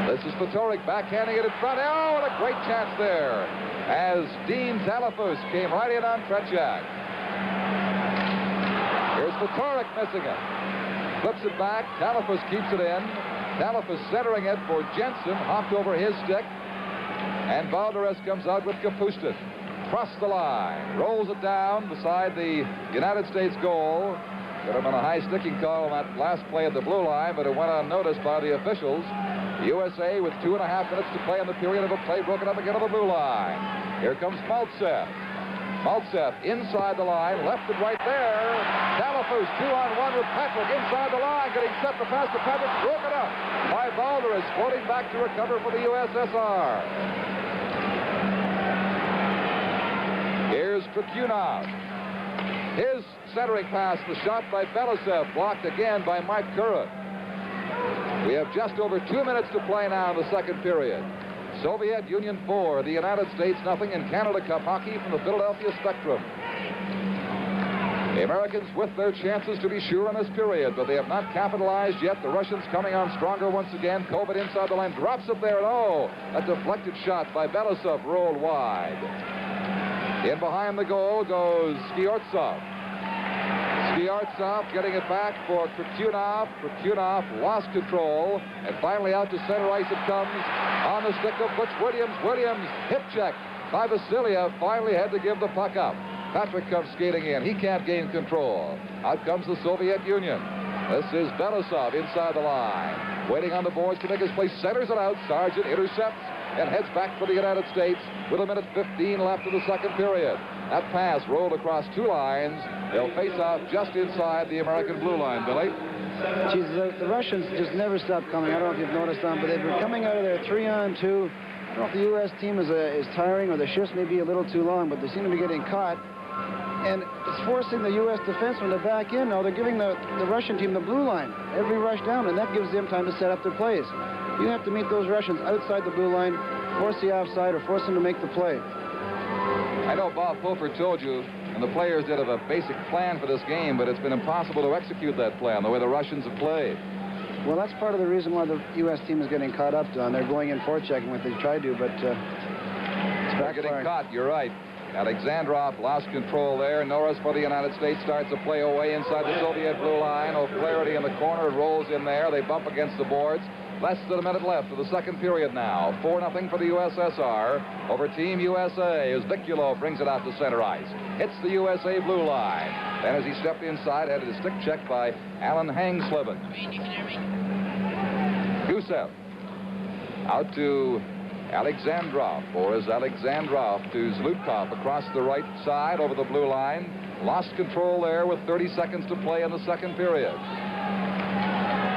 A: This is Fedoruk backhanding it in front. Oh, what a great chance there as Dean Talafus came right in on Tretьяк. Here's Fedoruk missing it. Flips it back. Talafus keeps it in. Talafus centering it for Jensen. Hopped over his stick. And Baldерис comes out with Kапustin. Across the line. Rolls it down beside the United States goal. Could have been a high sticking call on that last play at the blue line, but it went unnoticed by the officials. The USA with 2.5 minutes to play in the period of a play broken up again on the blue line. Here comes Mальцев. Mальцев inside the line, left and right there. Talafus 2-on-1 with Patrick inside the line, getting set to pass to Patrick, broken up by Baldерис, floating back to recover for the USSR. Here's Krikунov. His centering pass was shot by Belоусов, blocked again by Mike Curran. We have just over 2 minutes to play now in the second period. Soviet Union 4, the United States nothing in Canada Cup hockey from the Philadelphia Spectrum. The Americans with their chances to be sure in this period, but they have not capitalized yet. The Russians coming on stronger once again. Kovin inside the line, drops it there, and oh, a deflected shot by Belosov, rolled wide. In behind the goal goes Skvortsov. Skvortsov getting it back for Krikунов. Krikунов lost control, and finally out to center ice it comes on the stick of Butch Williams. Williams, hip check by Vasiliev, finally had to give the puck up. Patrick comes skating in. He can't gain control. Out comes the Soviet Union. This is Belosov inside the line. Waiting on the boards to make his play. Centers it out. Sargent intercepts and heads back for the United States with 1:15 left in the second period. That pass rolled across 2 lines. They'll face off just inside the American blue line, Billy.
B: Geez, the Russians just never stop coming. I don't know if you've noticed them, but they've been coming out of their 3-on-2. I don't know if the U.S. team is tiring or the shifts may be a little too long, but they seem to be getting caught. And it's forcing the U.S. defensemen to back in. Now they're giving the Russian team the blue line every rush down, and that gives them time to set up their plays. You have to meet those Russians outside the blue line, force the offside, or force them to make the play.
A: I know Bob Pulford told you, and the players did have a basic plan for this game, but it's been impossible to execute that plan the way the Russians have played.
B: Well, that's part of the reason why the U.S. team is getting caught up, Don. They're going in forechecking what they tried to, but it's
A: They're getting caught, you're right. Alexandrov lost control there. Norris for the United States starts a play away inside the Soviet blue line. O'Flэгерти in the corner, rolls in there. They bump against the boards. Less than a minute left of the second period now. 4-0 for the USSR over Team USA as Vikulov brings it out to center ice. Hits the USA blue line. Then as he stepped inside, had a stick check by Alan Hangsleben. Gusef out to Alexandrov, or is Alexandrov to Zlukov across the right side over the blue line. Lost control there with 30 seconds to play in the second period.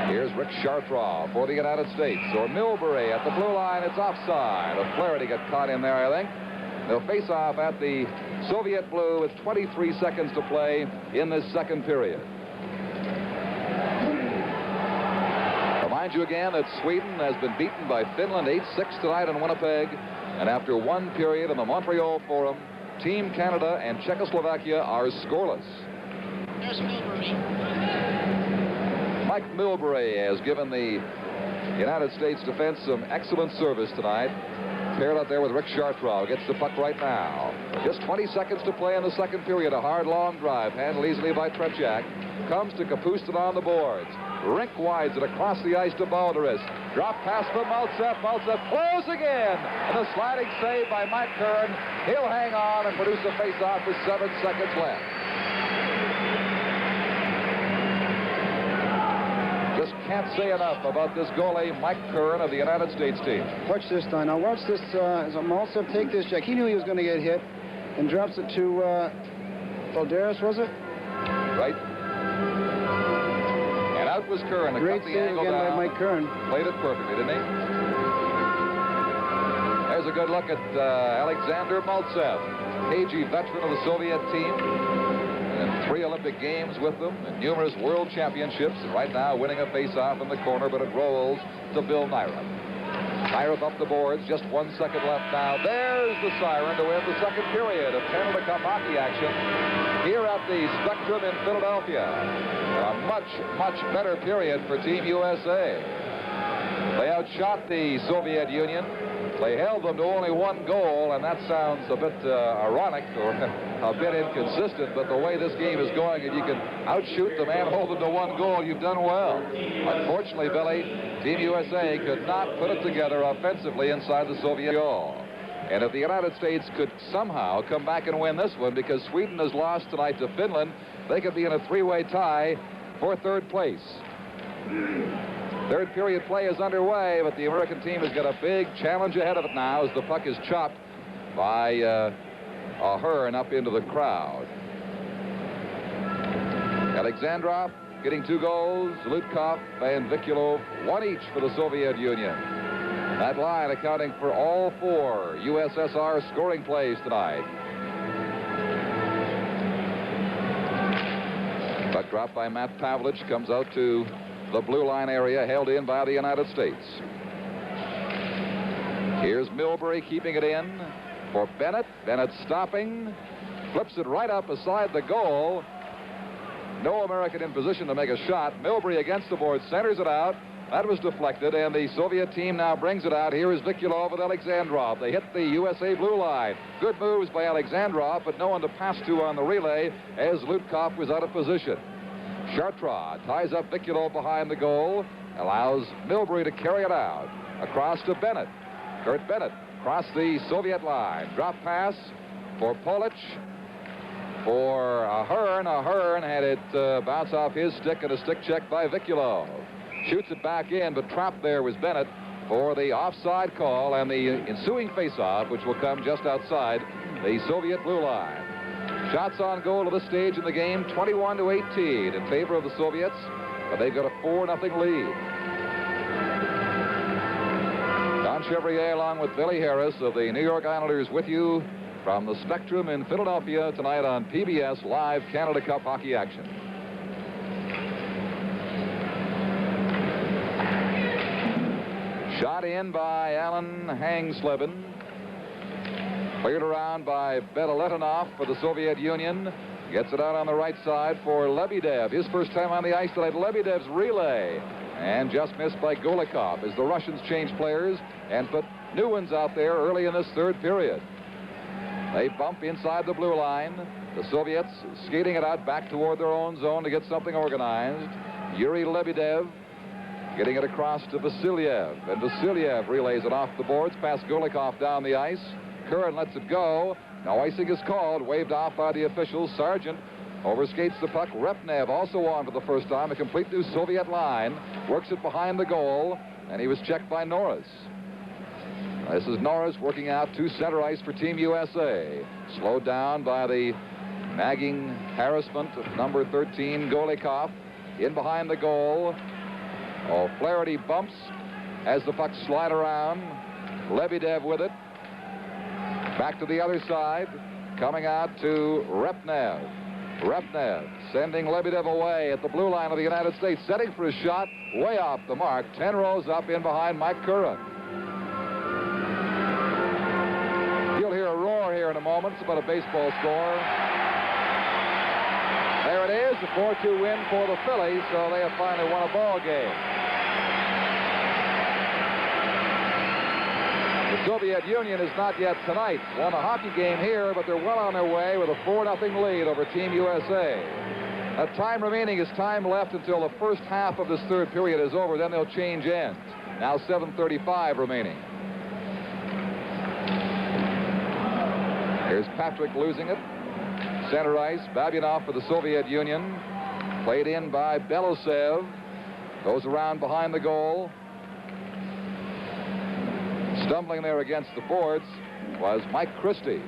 A: Here's Rick Chartrand for the United States, or Milbury at the blue line. It's offside. O'Flэгерti got caught in there, I think. They'll face off at the Soviet blue with 23 seconds to play in this second period. Remind you again that Sweden has been beaten by Finland 8-6 tonight in Winnipeg. And after one period in the Montreal Forum, Team Canada and Czechoslovakia are scoreless.
C: There's Milbury.
A: Mike Milbury has given the United States defense some excellent service tonight. Paired out there with Rick Chartrand. Gets the puck right now. Just 20 seconds to play in the second period. A hard, long drive handled easily by Tretjak. Comes to Kapustin on the boards. Rink wides it across the ice to Balderis. Drop pass from Mальцев. Mальцев closing in. And a sliding save by Mike Curran. He'll hang on and produce a face-off with 7 seconds left. Just can't say enough about this goalie, Mike Curran of the United States team.
B: Watch this, Don. Now watch this. Mальцев take this check. He knew he was going to get hit and drops it to Balderis, was it?
A: Right. And out was Curran.
B: Great save again by Mike Curran.
A: Played it perfectly, didn't he? There's a good look at Alexander Mальцев, cagey veteran of the Soviet team. And 3 Olympic Games with them and numerous world championships. And right now winning a face-off in the corner, but it rolls to Bill Nyrup. Nyrup up the boards, just 1 second left now. There's the siren to end the second period of Canada Cup hockey action here at the Spectrum in Philadelphia. A much, much better period for Team USA. They outshot the Soviet Union. They held them to only 1 goal, and that sounds a bit ironic or a bit inconsistent, but the way this game is going, if you can outshoot them and hold them to 1 goal, you've done well. Unfortunately, Billy, Team USA could not put it together offensively inside the Soviet Union. And if the United States could somehow come back and win this one, because Sweden has lost tonight to Finland, they could be in a 3-way tie for 3rd place. Third period play is underway, but the American team has got a big challenge ahead of it now as the puck is chopped by Ahern up into the crowd. Alexandrov getting 2 goals. Zlukov and Vikulov, 1 each for the Soviet Union. That line accounting for all 4 USSR scoring plays tonight. Puck dropped by Matt Pavlich, comes out to the blue line area held in by the United States. Here's Milbury keeping it in for Bennett. Bennett stopping, flips it right up beside the goal. No American in position to make a shot. Milbury against the board, centers it out. That was deflected, and the Soviet team now brings it out. Here is Vikulov with Alexandrov. They hit the USA blue line. Good moves by Alexandrov, but no one to pass to on the relay as Zlutkov was out of position. Chartrand ties up Vikulov behind the goal, allows Milbury to carry it out. Across to Bennett. Kurt Bennett across the Soviet line. Drop pass for Polic. For Ahern. Ahern had it bounce off his stick and a stick check by Vikulov. Shoots it back in, but trapped there was Bennett for the offside call and the ensuing face-off, which will come just outside the Soviet blue line. Shots on goal to this stage in the game, 21-18 in favor of the Soviets, but they've got a 4-0 lead. Don Chevrier along with Billy Harris of the New York Islanders with you from the Spectrum in Philadelphia tonight on PBS Live Canada Cup hockey action. Shot in by Alan Hangsleben. Cleared around by Bilялетдинов for the Soviet Union. Gets it out on the right side for Lebedev. His first time on the ice tonight. Lebedev's relay. And just missed by Kуликов as the Russians change players and put new ones out there early in this third period. They bump inside the blue line. The Soviets skating it out back toward their own zone to get something organized. Yuri Lebedev getting it across to Vasiliev. And Vasiliev relays it off the boards past Kуликов down the ice. Curran lets it go. No icing is called. Waved off by the officials. Sargent overskates the puck. Repnev also on for the first time. A complete new Soviet line. Works it behind the goal. And he was checked by Norris. This is Norris working out to center ice for Team USA. Slowed down by the nagging harassment of number 13, Kуликов. In behind the goal. O'Flэгерти bumps as the puck slide around. Lebedev with it. Back to the other side. Coming out to Repnev. Repnev sending Lebedev away at the blue line of the United States. Setting for a shot way off the mark. 10 rows up in behind Mike Curran. You'll hear a roar here in a moment. It's about a baseball score. There it is, a 4-2 win for the Phillies, so they have finally won a ball game. The Soviet Union is not yet tonight. Won a hockey game here, but they're well on their way with a 4-0 lead over Team USA. Time remaining is time left until the first half of this third period is over. Then they'll change ends. Now 7:35 remaining. Here's Patrick losing it. Center ice, Bабинов for the Soviet Union. Played in by Belossev. Goes around behind the goal. Stumbling there against the boards was Mike Christie.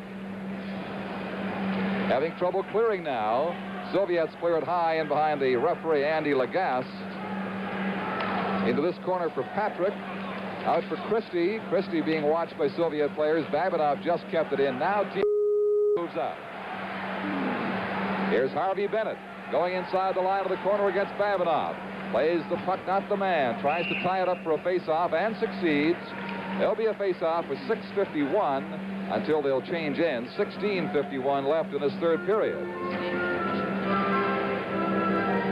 A: Having trouble clearing now. Soviets clear it high in behind the referee, Andy Lagasse. Into this corner for Patrick. Out for Christie. Christie being watched by Soviet players. Bабинов just kept it in. Now team moves out. Here's Harvey Bennett going inside the line of the corner against Bабinov. Plays the puck, not the man. Tries to tie it up for a face-off and succeeds. There'll be a face-off with 6:51 until they'll change ends. 16:51 left in this third period.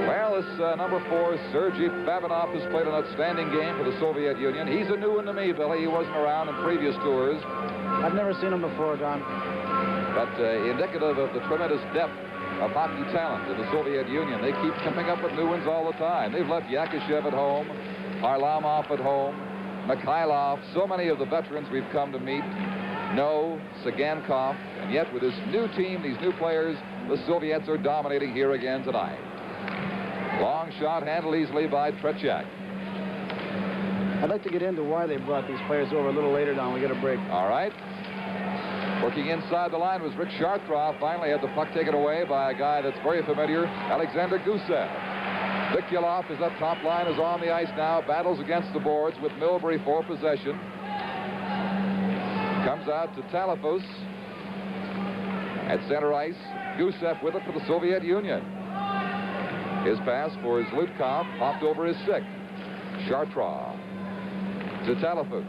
A: Well, this number 4, Sergei Bабинov, has played an outstanding game for the Soviet Union. He's a new one to me, Billy. He wasn't around in previous tours.
B: I've never seen him before, Don.
A: But indicative of the tremendous depth of hockey talent in the Soviet Union. They keep coming up with new ones all the time. They've left Yakashev at home, Varlamov at home, Mikhailov, so many of the veterans we've come to meet. No, Sagankov, and yet with this new team, these new players, the Soviets are dominating here again tonight. Long shot handled easily by Tretьяк.
B: I'd like to get into why they brought these players over a little later, Don. We get a break.
A: All right. Working inside the line was Rick Chartrand. Finally had the puck taken away by a guy that's very familiar, Alexander Gusef. Vikulov is up top line, is on the ice now, battles against the boards with Milbury for possession. Comes out to Talafos at center ice. Gusef with it for the Soviet Union. His pass for Zlutkov, popped over his stick. Chartres to Talafus.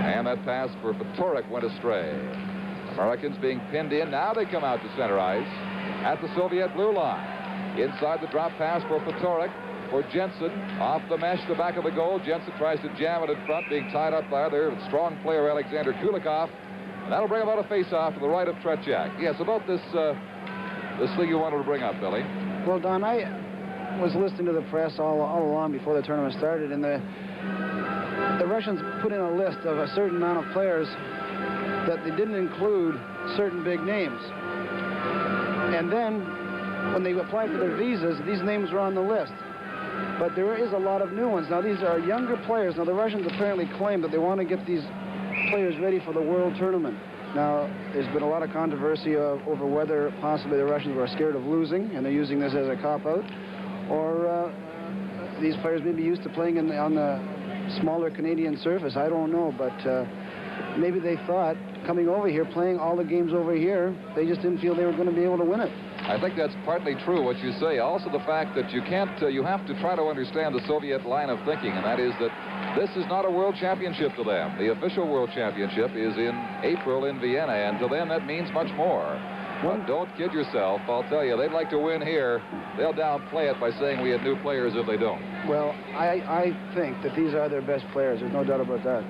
A: And that pass for Fatorik went astray. Americans being pinned in. Now they come out to center ice at the Soviet blue line. Inside the drop pass for Fatorik. For Jensen, off the mesh, the back of the goal. Jensen tries to jam it in front, being tied up by their strong player, Alexander Kulikoff. And that'll bring about a face-off to the right of Tretjak. Yes, about this thing you wanted to bring up, Billy.
B: Well, Don, I was listening to the press all along before the tournament started, and the Russians put in a list of a certain amount of players that they didn't include certain big names. And then, when they applied for their visas, these names were on the list. But there is a lot of new ones. Now, these are younger players. Now, the Russians apparently claim that they want to get these players ready for the World Tournament. Now, there's been a lot of controversy over whether possibly the Russians were scared of losing, and they're using this as a cop-out, or these players may be used to playing on the smaller Canadian surface. I don't know, but maybe they thought coming over here, playing all the games over here, they just didn't feel they were going to be able to win it.
A: I think that's partly true, what you say. Also the fact that you can't, you have to try to understand the Soviet line of thinking, and that is that this is not a world championship to them. The official world championship is in April in Vienna, and to them that means much more. But don't kid yourself. I'll tell you, they'd like to win here. They'll downplay it by saying we had new players if they don't.
B: Well, I think that these are their best players. There's no doubt about that.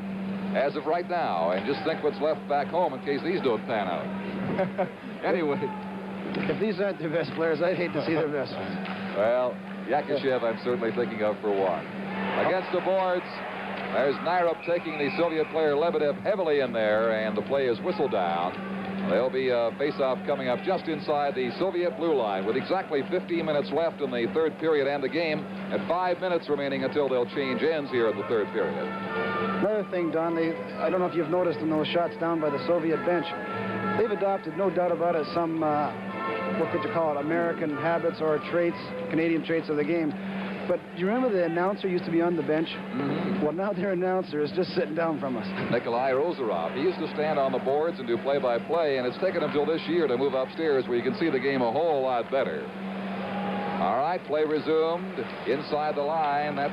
A: As of right now, and just think what's left back home in case these don't pan out. Anyway.
B: If these aren't their best players, I'd hate to see their best ones.
A: Well, Yakashev I'm certainly thinking of for one. Against the boards, there's Nairop taking the Soviet player Lebedev heavily in there, and the play is whistled down. There'll be a face-off coming up just inside the Soviet blue line with exactly 15 minutes left in the third period and the game, and 5 minutes remaining until they'll change ends here in the third period.
B: Another thing, Don, I don't know if you've noticed in those shots down by the Soviet bench, they've adopted, no doubt about it, some, what could you call it, American habits or traits, Canadian traits of the game. But do you remember the announcer used to be on the bench? Mm-hmm. Well, now their announcer is just sitting down from us.
A: Nikolai Rozarov. He used to stand on the boards and do play-by-play, and it's taken him till this year to move upstairs where you can see the game a whole lot better. All right, play resumed. Inside the line, that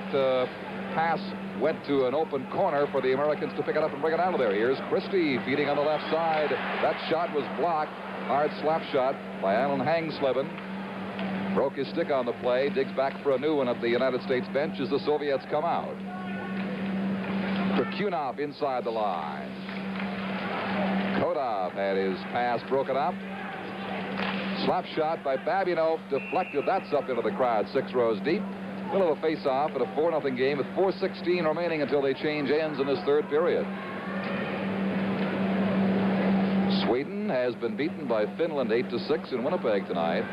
A: pass went to an open corner for the Americans to pick it up and bring it out of there. Here's Christie feeding on the left side. That shot was blocked. Hard slap shot by Alan Hangsleben. Broke his stick on the play, digs back for a new one at the United States bench as the Soviets come out. Krikунов inside the line. Kodov had his pass broken up. Slap shot by Bабинов, deflected. That's up into the crowd 6 rows deep. Middle of a face-off at a 4-0 game with 4:16 remaining until they change ends in this third period. Sweden has been beaten by Finland 8-6 in Winnipeg tonight.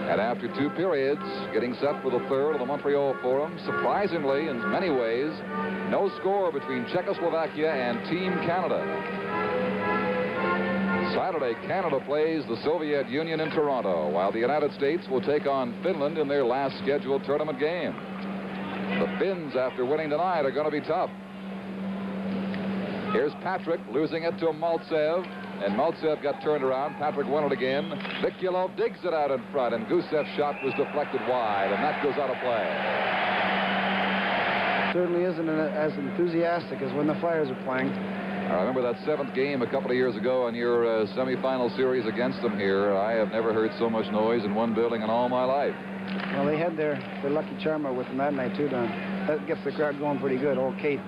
A: And after 2 periods, getting set for the third of the Montreal Forum, surprisingly, in many ways, no score between Czechoslovakia and Team Canada. Saturday, Canada plays the Soviet Union in Toronto, while the United States will take on Finland in their last scheduled tournament game. The Finns, after winning tonight, are going to be tough. Here's Patrick losing it to Mальцев. And Mальцев got turned around. Patrick won it again. Vikulov digs it out in front, and Gusev's shot was deflected wide, and that goes out of play.
B: Certainly isn't as enthusiastic as when the Flyers are playing.
A: I remember that 7th game a couple of years ago on your semifinal series against them here. I have never heard so much noise in one building in all my life.
B: Well, they had their lucky charmer with them that night, too, Don. That gets the crowd going pretty good. Old Kate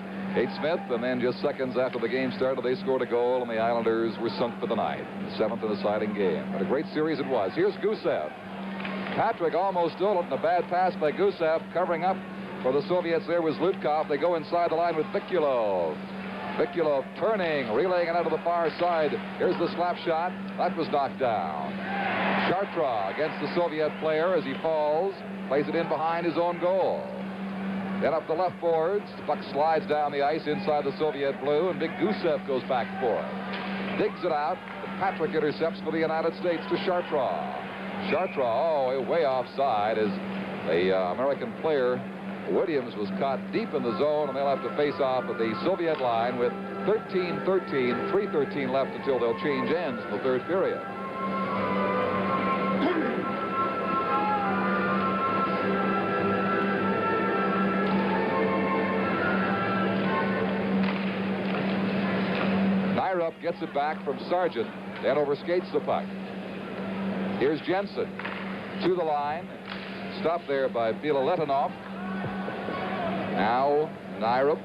A: Smith, and then just seconds after the game started, they scored a goal, and the Islanders were sunk for the night. The 7th in the deciding game. But a great series it was. Here's Gusev. Patrick almost stole it, and a bad pass by Gusev. Covering up for the Soviets there was Zlutkov. They go inside the line with Vikулov. Vikулov turning, relaying it out to the far side. Here's the slap shot. That was knocked down. Chartres against the Soviet player as he falls. Plays it in behind his own goal. Then up the left boards, the puck slides down the ice inside the Soviet blue, and big Gusev goes back for it. Digs it out, and Patrick intercepts for the United States to Chartres. Chartres, way offside as the American player, Williams, was caught deep in the zone, and they'll have to face off at the Soviet line with 13-13, 3:13 left until they'll change ends in the third period. Nairop gets it back from Sargent, then overskates the puck. Here's Jensen to the line. Stopped there by Bilялетдинов. Now Nairop,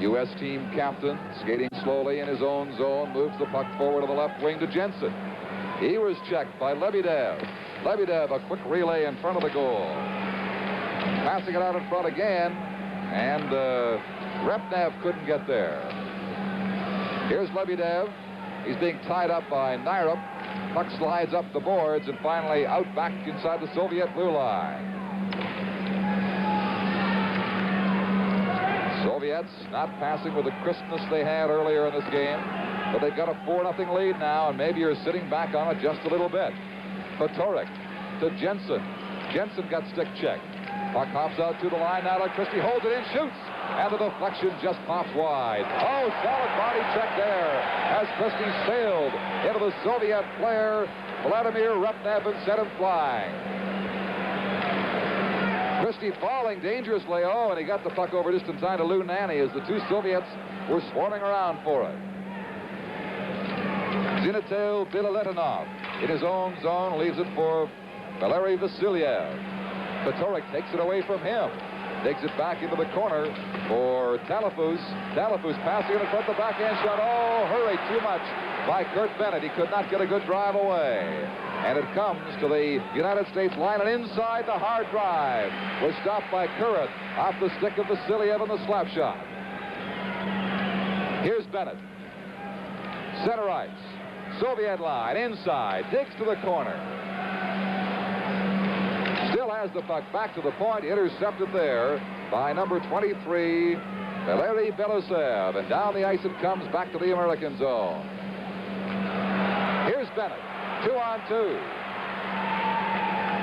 A: U.S. team captain, skating slowly in his own zone, moves the puck forward to the left wing to Jensen. He was checked by Lebedev. Lebedev, a quick relay in front of the goal. Passing it out in front again, and Repnev couldn't get there. Here's Lebedev. He's being tied up by Nairop. Puck slides up the boards and finally out back inside the Soviet blue line. Soviets not passing with the crispness they had earlier in this game, but they've got a 4-0 lead now, and maybe you're sitting back on it just a little bit. Patorek to Jensen. Jensen got stick checked. Puck hops out to the line now to Christie, holds it in, shoots, and the deflection just pops wide. Oh, solid body check there as Christie sailed into the Soviet player, Vladimir Repnev, and set him flying. Christie falling dangerously, and he got the puck over just in time to Lou Nanny as the two Soviets were swarming around for it. Zinetula Bilялетдинов in his own zone leaves it for Valery Vasiliev. Patorek takes it away from him. Takes it back into the corner for Talafus. Talafus passing it in front of the backhand shot. Oh, hurried too much by Kurt Bennett. He could not get a good drive away. And it comes to the United States line, and inside the hard drive was stopped by Curran off the stick of Vasiliev in the slap shot. Here's Bennett. Center ice. Soviet line inside. Digs to the corner. Still has the puck back to the point. Intercepted there by number 23, Valery Belossev. And down the ice it comes back to the American zone. Here's Bennett. 2-on-2.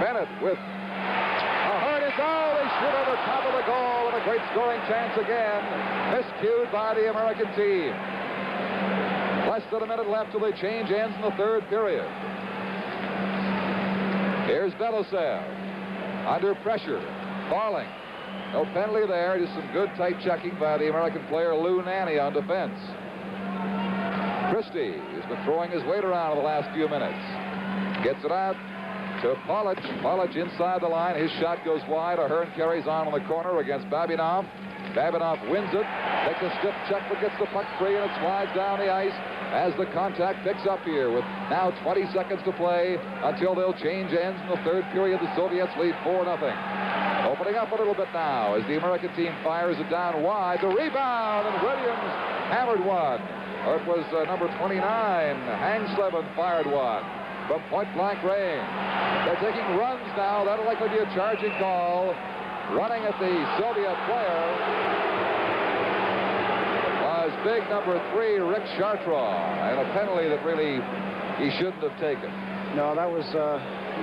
A: Bennett with a hard as all. They shoot over top of the goal, and a great scoring chance again. Miscued by the American team. Less than a minute left till the change ends in the third period. Here's Belossev. Under pressure. Falling. No penalty there. Just some good tight checking by the American player Lou Nanny on defense. Christie has been throwing his weight around in the last few minutes. Gets it out to Polic. Polic inside the line. His shot goes wide. Ahern carries on the corner against Babinov. Babinov wins it. Takes a stiff check, but gets the puck free, and it slides down the ice as the contact picks up here with now 20 seconds to play until they'll change ends in the third period. The Soviets lead 4-0. Opening up a little bit now as the American team fires it down wide. The rebound, and Williams hammered one. Or it was number 29, Hangsleben fired one from point-blank range. They're taking runs now. That'll likely be a charging call. Running at the Soviet player was big number 3, Rick Chartrand, and a penalty that really he shouldn't have taken.
B: No, that was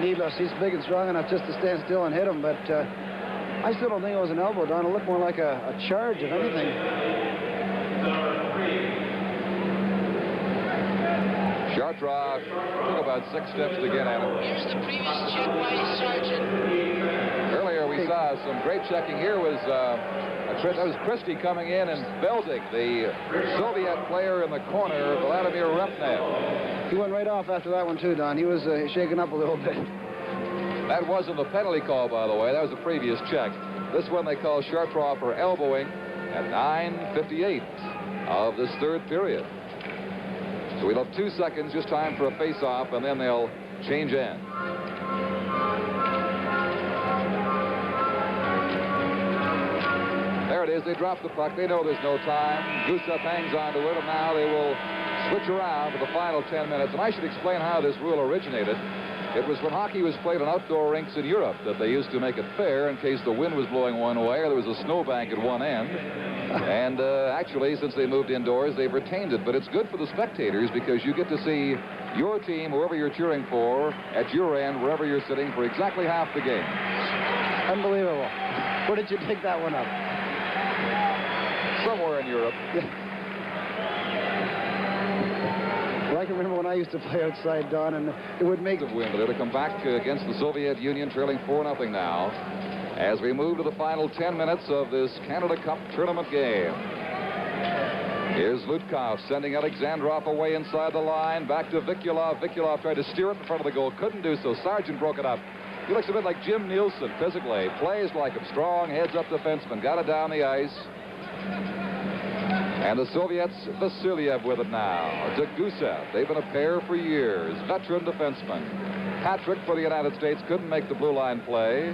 B: needless. He's big and strong enough just to stand still and hit him, but I still don't think it was an elbow, Don. It looked more like a charge, if anything.
A: Chartrand took about 6 steps to get at him.
C: Here's the previous check by Sargent.
A: Earlier we saw some great checking. Here was that was Christie coming in and belting the Soviet player in the corner, Vladimir Repnev.
B: He went right off after that one too, Don. He was shaken up a little bit.
A: That wasn't the penalty call, by the way. That was the previous check. This one they call Chartrand for elbowing at 9:58 of this third period. So we'll have 2 seconds, just time for a face-off, and then they'll change end. There it is. They drop the puck. They know there's no time. Gusef hangs on to it, and now they will switch around for the final 10 minutes. And I should explain how this rule originated. It was when hockey was played on outdoor rinks in Europe that they used to make it fair in case the wind was blowing one way or there was a snowbank at one end. And actually, since they moved indoors, they've retained it. But it's good for the spectators because you get to see your team, whoever you're cheering for, at your end, wherever you're sitting, for exactly half the game.
B: Unbelievable. Where did you pick that one up?
A: Somewhere in Europe.
B: Yeah. Well, I can remember when I used to play outside, Don, and it would make...
A: ...the win, but it'll come back against the Soviet Union, trailing 4-0 now, as we move to the final 10 minutes of this Canada Cup tournament game. Here's Zlukov sending Alexandrov away inside the line. Back to Vikulov. Vikulov tried to steer it in front of the goal. Couldn't do so. Sargent broke it up. He looks a bit like Jim Nielsen physically. Plays like him. Strong, heads-up defenseman. Got it down the ice. And the Soviets, Vasiliev with it now. To Gusef. They've been a pair for years. Veteran defenseman. Patrick for the United States couldn't make the blue line play.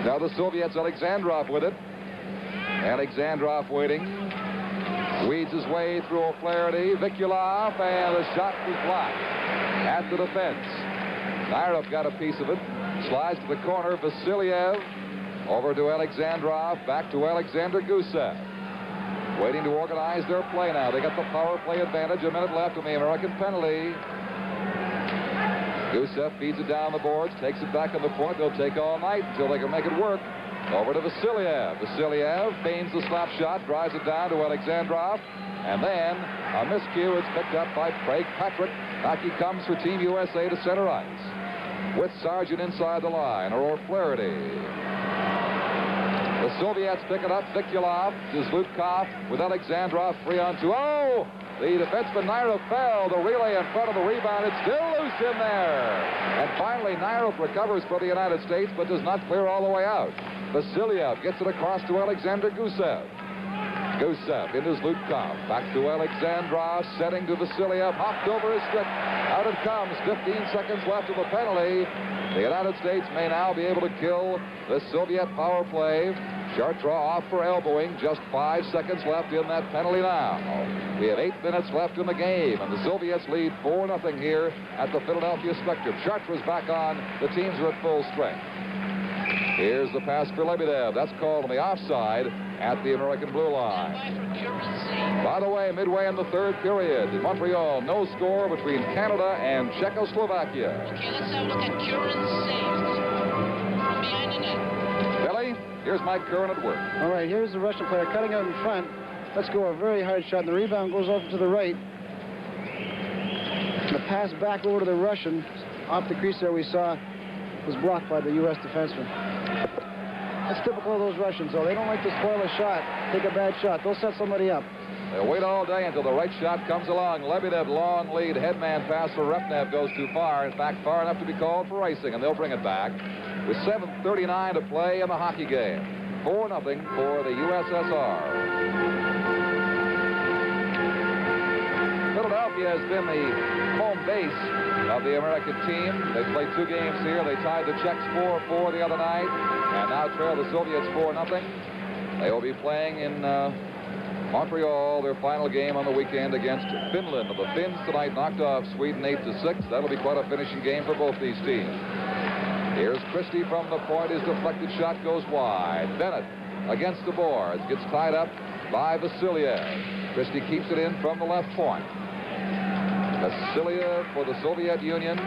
A: Now the Soviets, Alexandrov with it. Alexandrov waiting. Weeds his way through O'Flэгерти. Vikulov, and the shot was blocked at the defense. Nairov got a piece of it. Slides to the corner. Vasiliev over to Alexandrov. Back to Alexander Gusef. Waiting to organize their play now. They got the power play advantage. A minute left on the American penalty. Gusef feeds it down the boards. Takes it back on the point. They'll take all night until they can make it work. Over to Vasiliev. Vasiliev feigns the slap shot, drives it down to Alexandrov, and then a miscue is picked up by Craig Patrick. Back he comes for Team USA to center ice. With Sargent inside the line, or O'Flэгерti. The Soviets pick it up. Vikulov to Zlukov with Alexandrov 3-on-2. Oh! The defenseman Nairov fell. The relay in front of the rebound. It's still loose in there. And finally, Nairov recovers for the United States, but does not clear all the way out. Vasiliev gets it across to Alexander Gusef. Gusef into Zlukov. Back to Alexandrov. Setting to Vasiliev. Hopped over his stick. Out it comes. 15 seconds left of the penalty. The United States may now be able to kill the Soviet power play. Short draw off for elbowing. Just 5 seconds left in that penalty now. We have 8 minutes left in the game, and the Soviets lead 4-0 here at the Philadelphia Spectrum. Chartra's back on. The teams are at full strength. Here's the pass for Lebedev. That's called on the offside at the American blue line. By the way, midway in the third period, in Montreal, no score between Canada and Czechoslovakia.
C: Okay, let's have a look at Curran saves from behind the net.
A: Billy, here's Mike Curran at work.
B: All right, here's the Russian player cutting out in front. Let's go, a very hard shot, and the rebound goes over to the right. The pass back over to the Russian, off the crease there we saw, was blocked by the U.S. defenseman. That's typical of those Russians, though. They don't like to spoil a shot, take a bad shot. They'll set somebody up.
A: They'll wait all day until the right shot comes along. Lebedev, long lead, headman pass for Repnev goes too far. In fact, far enough to be called for icing, and they'll bring it back. With 7:39 to play in the hockey game. 4-0 for the USSR. Philadelphia has been the home base of the American team. They played 2 games here. They tied the Czechs 4-4 the other night, and now trail the Soviets 4-0. They will be playing in Montreal, their final game on the weekend against Finland. The Finns tonight knocked off Sweden 8-6. That'll be quite a finishing game for both these teams. Here's Christie from the point. His deflected shot goes wide. Bennett against the boards. Gets tied up by Vasiliev. Christie keeps it in from the left point. Vasiliev for the Soviet Union,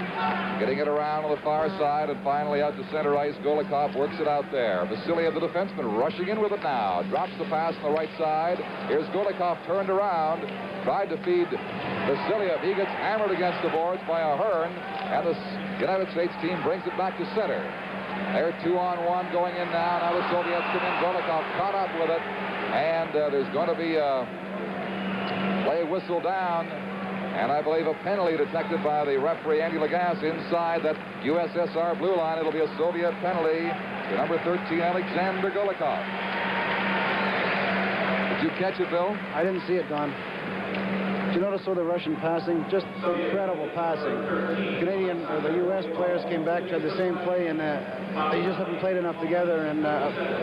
A: getting it around on the far side, and finally out to center ice. Golikov works it out there. Vasiliev, the defenseman, rushing in with it now. Drops the pass on the right side. Here's Golikov turned around, tried to feed Vasiliev. He gets hammered against the boards by Ahern, and the United States team brings it back to center. They're 2-on-1 going in now. Now the Soviets come in. Golikov caught up with it, and there's going to be a play whistle down. And I believe a penalty detected by the referee, Andy Lagasse, inside that USSR blue line. It'll be a Soviet penalty to number 13, Alexander Golikov. Did you catch it, Bill?
B: I didn't see it, Don. Did you notice the Russian passing? Just incredible passing. Canadian, or the U.S. players came back, tried the same play, and they just haven't played enough together, and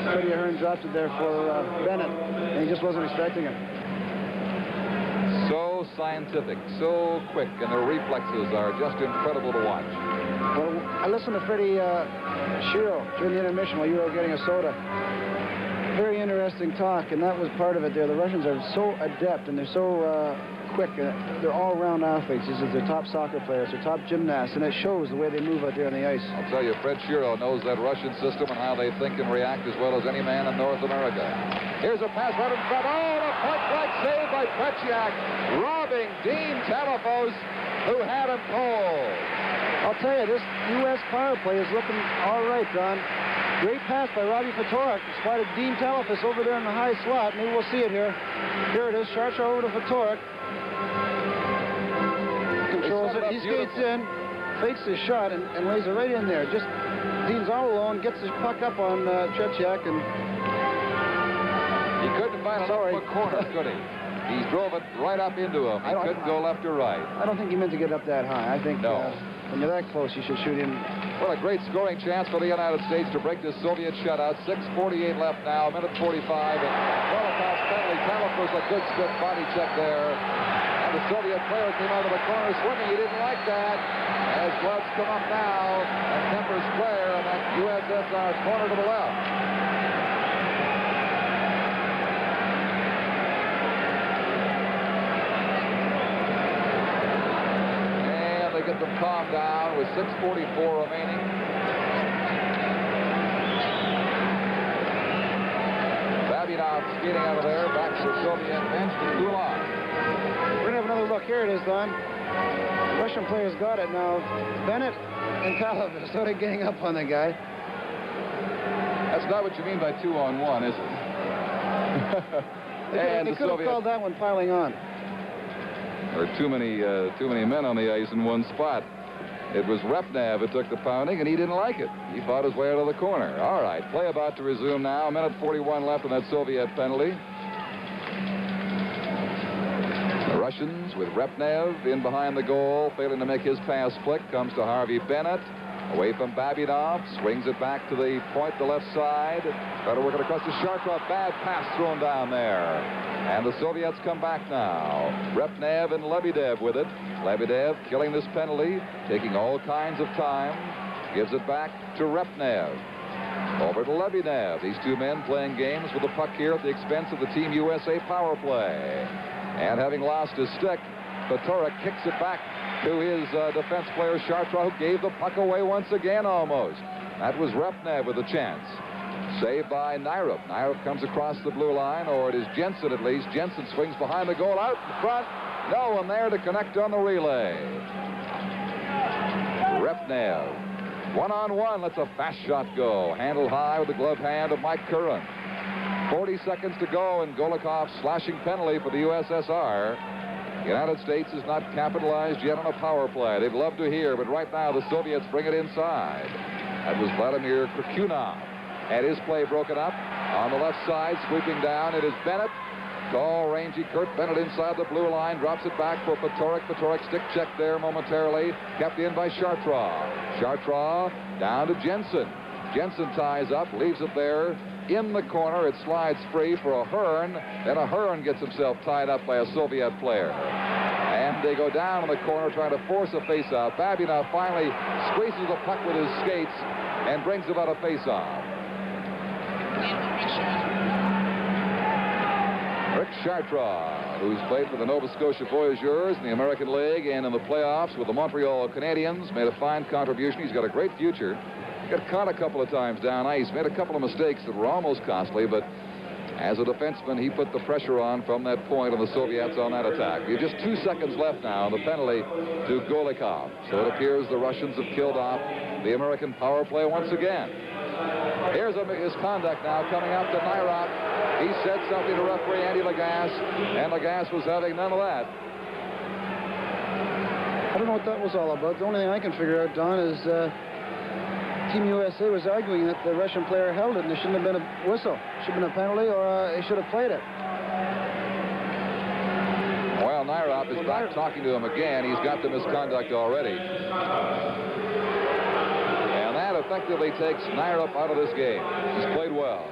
B: Freddie Ahern dropped it there for Bennett, and he just wasn't expecting it.
A: So scientific, so quick, and their reflexes are just incredible to watch.
B: Well, I listened to Freddie Shiro during the intermission while you were getting a soda. Very interesting talk, and that was part of it there. The Russians are so adept, and they're so quick. They're all-round athletes. They're top soccer players. They're top gymnasts, and it shows the way they move out there on the ice.
A: I'll tell you, Fred Shiro knows that Russian system and how they think and react as well as any man in North America. Here's a pass right in front. Oh, a point-blank save by Tretьяк, robbing Dean Telefos, who had him cold.
B: I'll tell you, this U.S. power play is looking all right, Don. Great pass by Robbie Fatorik. Spotted Dean Talafus over there in the high slot. Maybe we'll see it here. Here it is. Chartra over to Fatorik. Controls it. He skates in, fakes his shot, and lays it right in there. Just Dean's all alone, gets his puck up on Tretьяк, and
A: he couldn't find a corner, could he? He drove it right up into him. He couldn't go left or right.
B: I don't think he meant to get up that high. I think when you're that close, you should shoot in.
A: What a great scoring chance for the United States to break this Soviet shutout. 6:48 left now, minute 45. And Kolikov's penalty. Talafus a good stiff body check there. And the Soviet player came out of the corner swinging. He didn't like that. As gloves come up now, and tempers flare, and that USSR corner to the left. And they get them calmed down with 6:44 remaining. Bабинов skating out of there, back to the Soviet bench to Gulag.
B: We're going to have another look. Here it is, Don. The Russian players got it now. Bennett and Talafus started getting up on the guy.
A: That's not what you mean by 2-on-1, is it?
B: They could have called that one piling on.
A: There are too many men on the ice in one spot. It was Repnev who took the pounding, and he didn't like it. He fought his way out of the corner. All right, play about to resume now. Minute 41 left on that Soviet penalty. The Russians with Repnev in behind the goal, failing to make his pass flick, comes to Harvey Bennett. Away from Bабинов, swings it back to the point, the left side. Try to work it across to Chartra. Bad pass thrown down there. And the Soviets come back now. Repnev and Lebedev with it. Lebedev killing this penalty, taking all kinds of time. Gives it back to Repnev. Over to Lebedev. These two men playing games with the puck here at the expense of the Team USA power play. And having lost his stick, Fatorik kicks it back to his defense player, Chartra, who gave the puck away once again almost. That was Repnev with a chance. Saved by Nyrup. Nyrup comes across the blue line, or it is Jensen at least. Jensen swings behind the goal, out in front. No one there to connect on the relay. Repnev. One-on-one, lets a fast shot go. Handled high with the glove hand of Mike Curran. 40 seconds to go, and Golikov slashing penalty for the USSR. The United States has not capitalized yet on a power play. They'd love to hear, but right now the Soviets bring it inside. That was Vladimir Krikунов. Had his play broken up. On the left side, sweeping down, it is Bennett. Tall, rangy Kurt Bennett inside the blue line. Drops it back for Fatorik. Fatorik stick check there momentarily. Kept in by Chartra. Chartra down to Jensen. Jensen ties up, leaves it there. In the corner, it slides free for a Hearn. Then a Hearn gets himself tied up by a Soviet player. And they go down in the corner trying to force a face-off. Bабинов finally squeezes the puck with his skates and brings about a face-off. Rick Chartra, who's played for the Nova Scotia Voyageurs in the American League and in the playoffs with the Montreal Canadiens, made a fine contribution. He's got a great future. Got caught a couple of times down ice, made a couple of mistakes that were almost costly, but as a defenseman, he put the pressure on from that point on the Soviets on that attack. We have just 2 seconds left now, the penalty to Golikov. So it appears the Russians have killed off the American power play once again. Here's a misconduct now coming up to Nyrup. He said something to referee Andy Lagasse, and Lagasse was having none of that.
B: I don't know what that was all about. The only thing I can figure out, Don, is Team USA was arguing that the Russian player held it and there shouldn't have been a whistle. Should have been a penalty, or he should have played it.
A: Well, Nyrup is back talking to him again. He's got the misconduct already. And that effectively takes Nyrup out of this game. He's played well.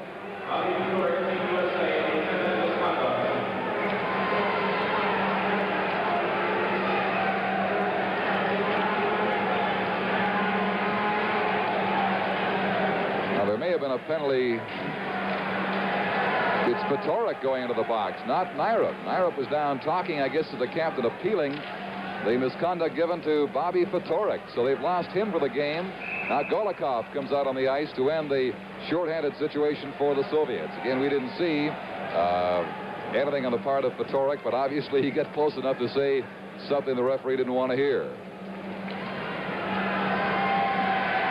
A: There may have been a penalty. It's Fatorik going into the box, not Nyrup. Nyrup was down talking, I guess, to the captain, appealing the misconduct given to Bobby Fatorik. So they've lost him for the game. Now Golikov comes out on the ice to end the shorthanded situation for the Soviets. Again, we didn't see anything on the part of Fatorik, but obviously he got close enough to say something the referee didn't want to hear.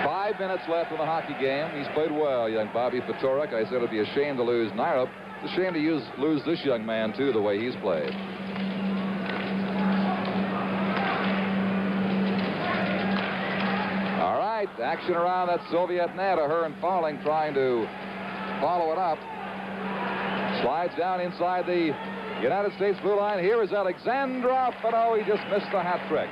A: 5 5 minutes left in the hockey game. He's played well, young Bobby Fedoruk. I said it'd be a shame to lose Nyrup. It's a shame to lose this young man, too, the way he's played. All right, action around that Soviet net. Ahern falling, trying to follow it up. Slides down inside the United States blue line. Here is Alexandrov, but oh, he just missed the hat trick.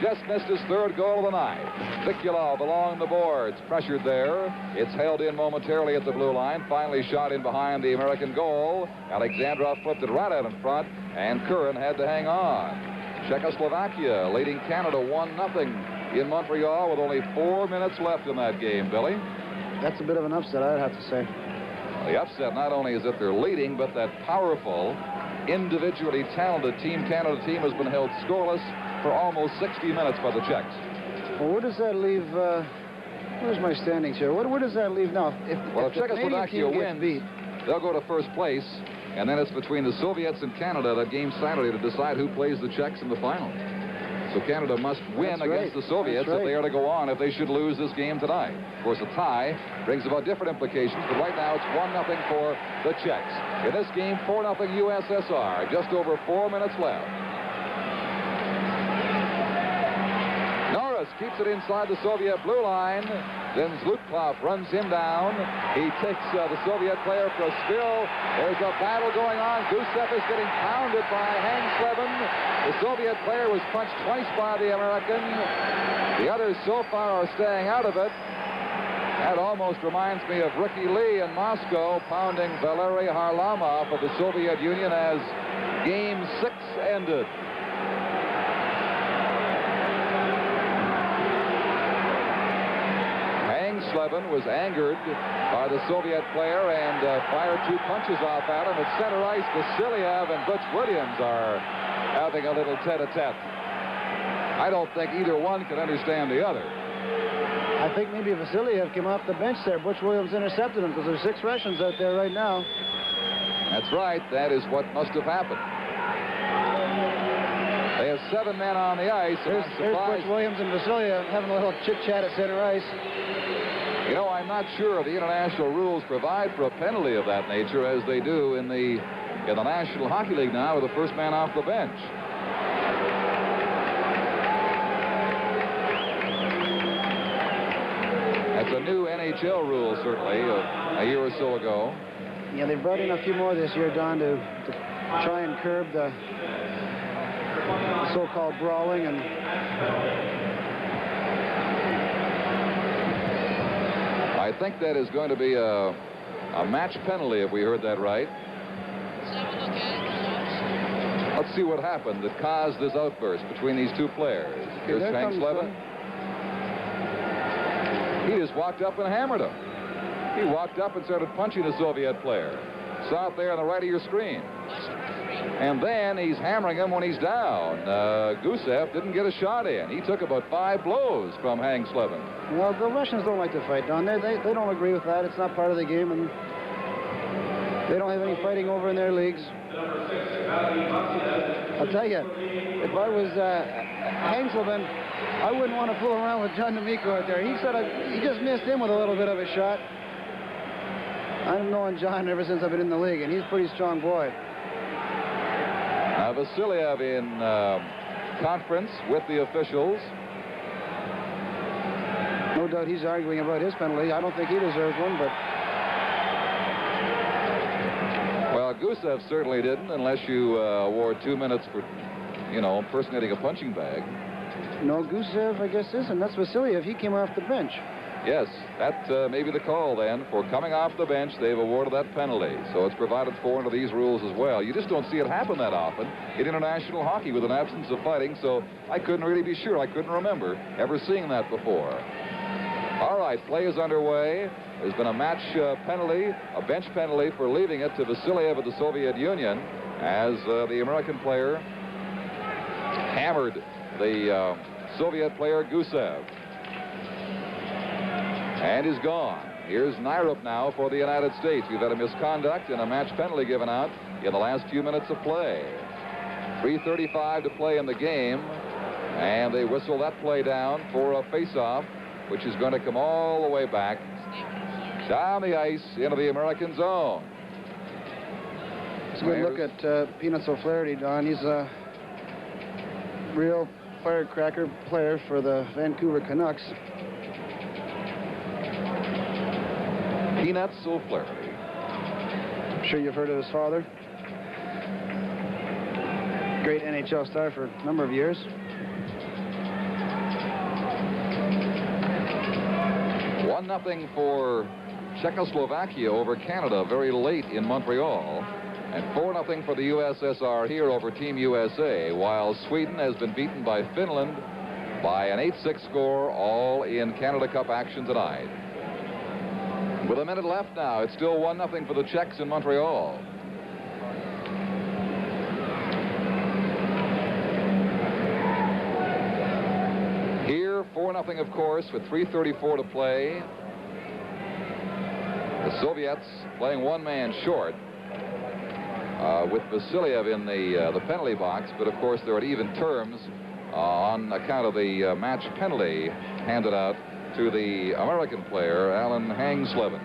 A: Just missed his third goal of the night. Vikulov along the boards, pressured there. It's held in momentarily at the blue line. Finally shot in behind the American goal. Alexandrov flipped it right out in front, and Curran had to hang on. Czechoslovakia leading Canada 1-0 in Montreal with only 4 minutes left in that game, Billy.
B: That's a bit of an upset, I'd have to say.
A: The upset not only is that they're leading, but that powerful, individually talented Team Canada team has been held scoreless for almost 60 minutes by the Czechs.
B: Well, where does that leave? Where's my standings here? Where does that leave now? If
A: Czechoslovakia wins, they'll go to first place, and then it's between the Soviets and Canada that game Saturday to decide who plays the Czechs in the final. So Canada must win against the Soviets if they are to go on, if they should lose this game tonight. Of course, a tie brings about different implications, but right now it's 1-0 for the Czechs. In this game, 4-0 USSR. Just over 4 minutes left. Norris keeps it inside the Soviet blue line. Then Zlutkov runs him down. He takes the Soviet player for a spill. There's a battle going on. Gusef is getting pounded by Hangsleben. The Soviet player was punched twice by the American. The others so far are staying out of it. That almost reminds me of Ricky Lee in Moscow pounding Valery Harlamov of the Soviet Union as Game 6 ended. Slevin was angered by the Soviet player and fired 2 punches off at him. At center ice, Vasiliev and Butch Williams are having a little tete-a-tete. I don't think either one can understand the other.
B: I think maybe Vasiliev came off the bench there. Butch Williams intercepted him because there's 6 Russians out there right now.
A: That's right. That is what must have happened. They have 7 men on the ice.
B: There's Butch Williams and Vasiliev having a little chit-chat at center ice.
A: You know, I'm not sure if the international rules provide for a penalty of that nature as they do in the National Hockey League now with the first man off the bench. That's a new NHL rule, certainly, a year or so ago.
B: Yeah, they brought in a few more this year, Don, to try and curb the so-called brawling and...
A: I think that is going to be a match penalty, if we heard that right. Let's see what happened that caused this outburst between these 2 players. Here's Hangsleben. He just walked up and hammered him. He walked up and started punching the Soviet player. Saw it there on the right of your screen. And then he's hammering him when he's down. Gusef didn't get a shot in. He took about 5 blows from Hangsleben.
B: Well, the Russians don't like to fight, Don. They don't agree with that. It's not part of the game, and they don't have any fighting over in their leagues. I'll tell you, if I was Hangsleben, I wouldn't want to fool around with John D'Amico out there. He said he just missed him with a little bit of a shot. I've known John ever since I've been in the league, and he's a pretty strong boy.
A: Vasiliev in conference with the officials.
B: No doubt he's arguing about his penalty. I don't think he deserves one, but...
A: Well, Gusef certainly didn't, unless you award 2 minutes for, impersonating a punching bag.
B: No, Gusef, I guess, isn't. That's Vasiliev. He came off the bench.
A: Yes, that may be the call then. For coming off the bench, they've awarded that penalty. So it's provided for under these rules as well. You just don't see it happen that often in international hockey with an absence of fighting, so I couldn't really be sure. I couldn't remember ever seeing that before. All right, play is underway. There's been a match penalty, a bench penalty for leaving it to Vasiliev of the Soviet Union as the American player hammered the Soviet player Gusef. And is gone. Here's Nyrup now for the United States. We've had a misconduct and a match penalty given out in the last few minutes of play. 3:35 to play in the game. And they whistle that play down for a face-off which is going to come all the way back down the ice into the American zone.
B: It's a good look at Peanuts O'Flэгерti, Don. He's a real firecracker player for the Vancouver Canucks.
A: Peanuts O'Flэгerti.
B: I'm sure you've heard of his father. Great NHL star for a number of years.
A: One nothing for Czechoslovakia over Canada very late in Montreal, and 4-0 for the USSR here over Team USA, while Sweden has been beaten by Finland by an 8-6 score, all in Canada Cup action tonight. With a minute left now, it's still 1-0 for the Czechs in Montreal. Here, 4-0, of course, with 3:34 to play. The Soviets playing one man short with Vasiliev in the penalty box, but of course they're at even terms on account of the match penalty handed out to the American player, Alan Hangsleben.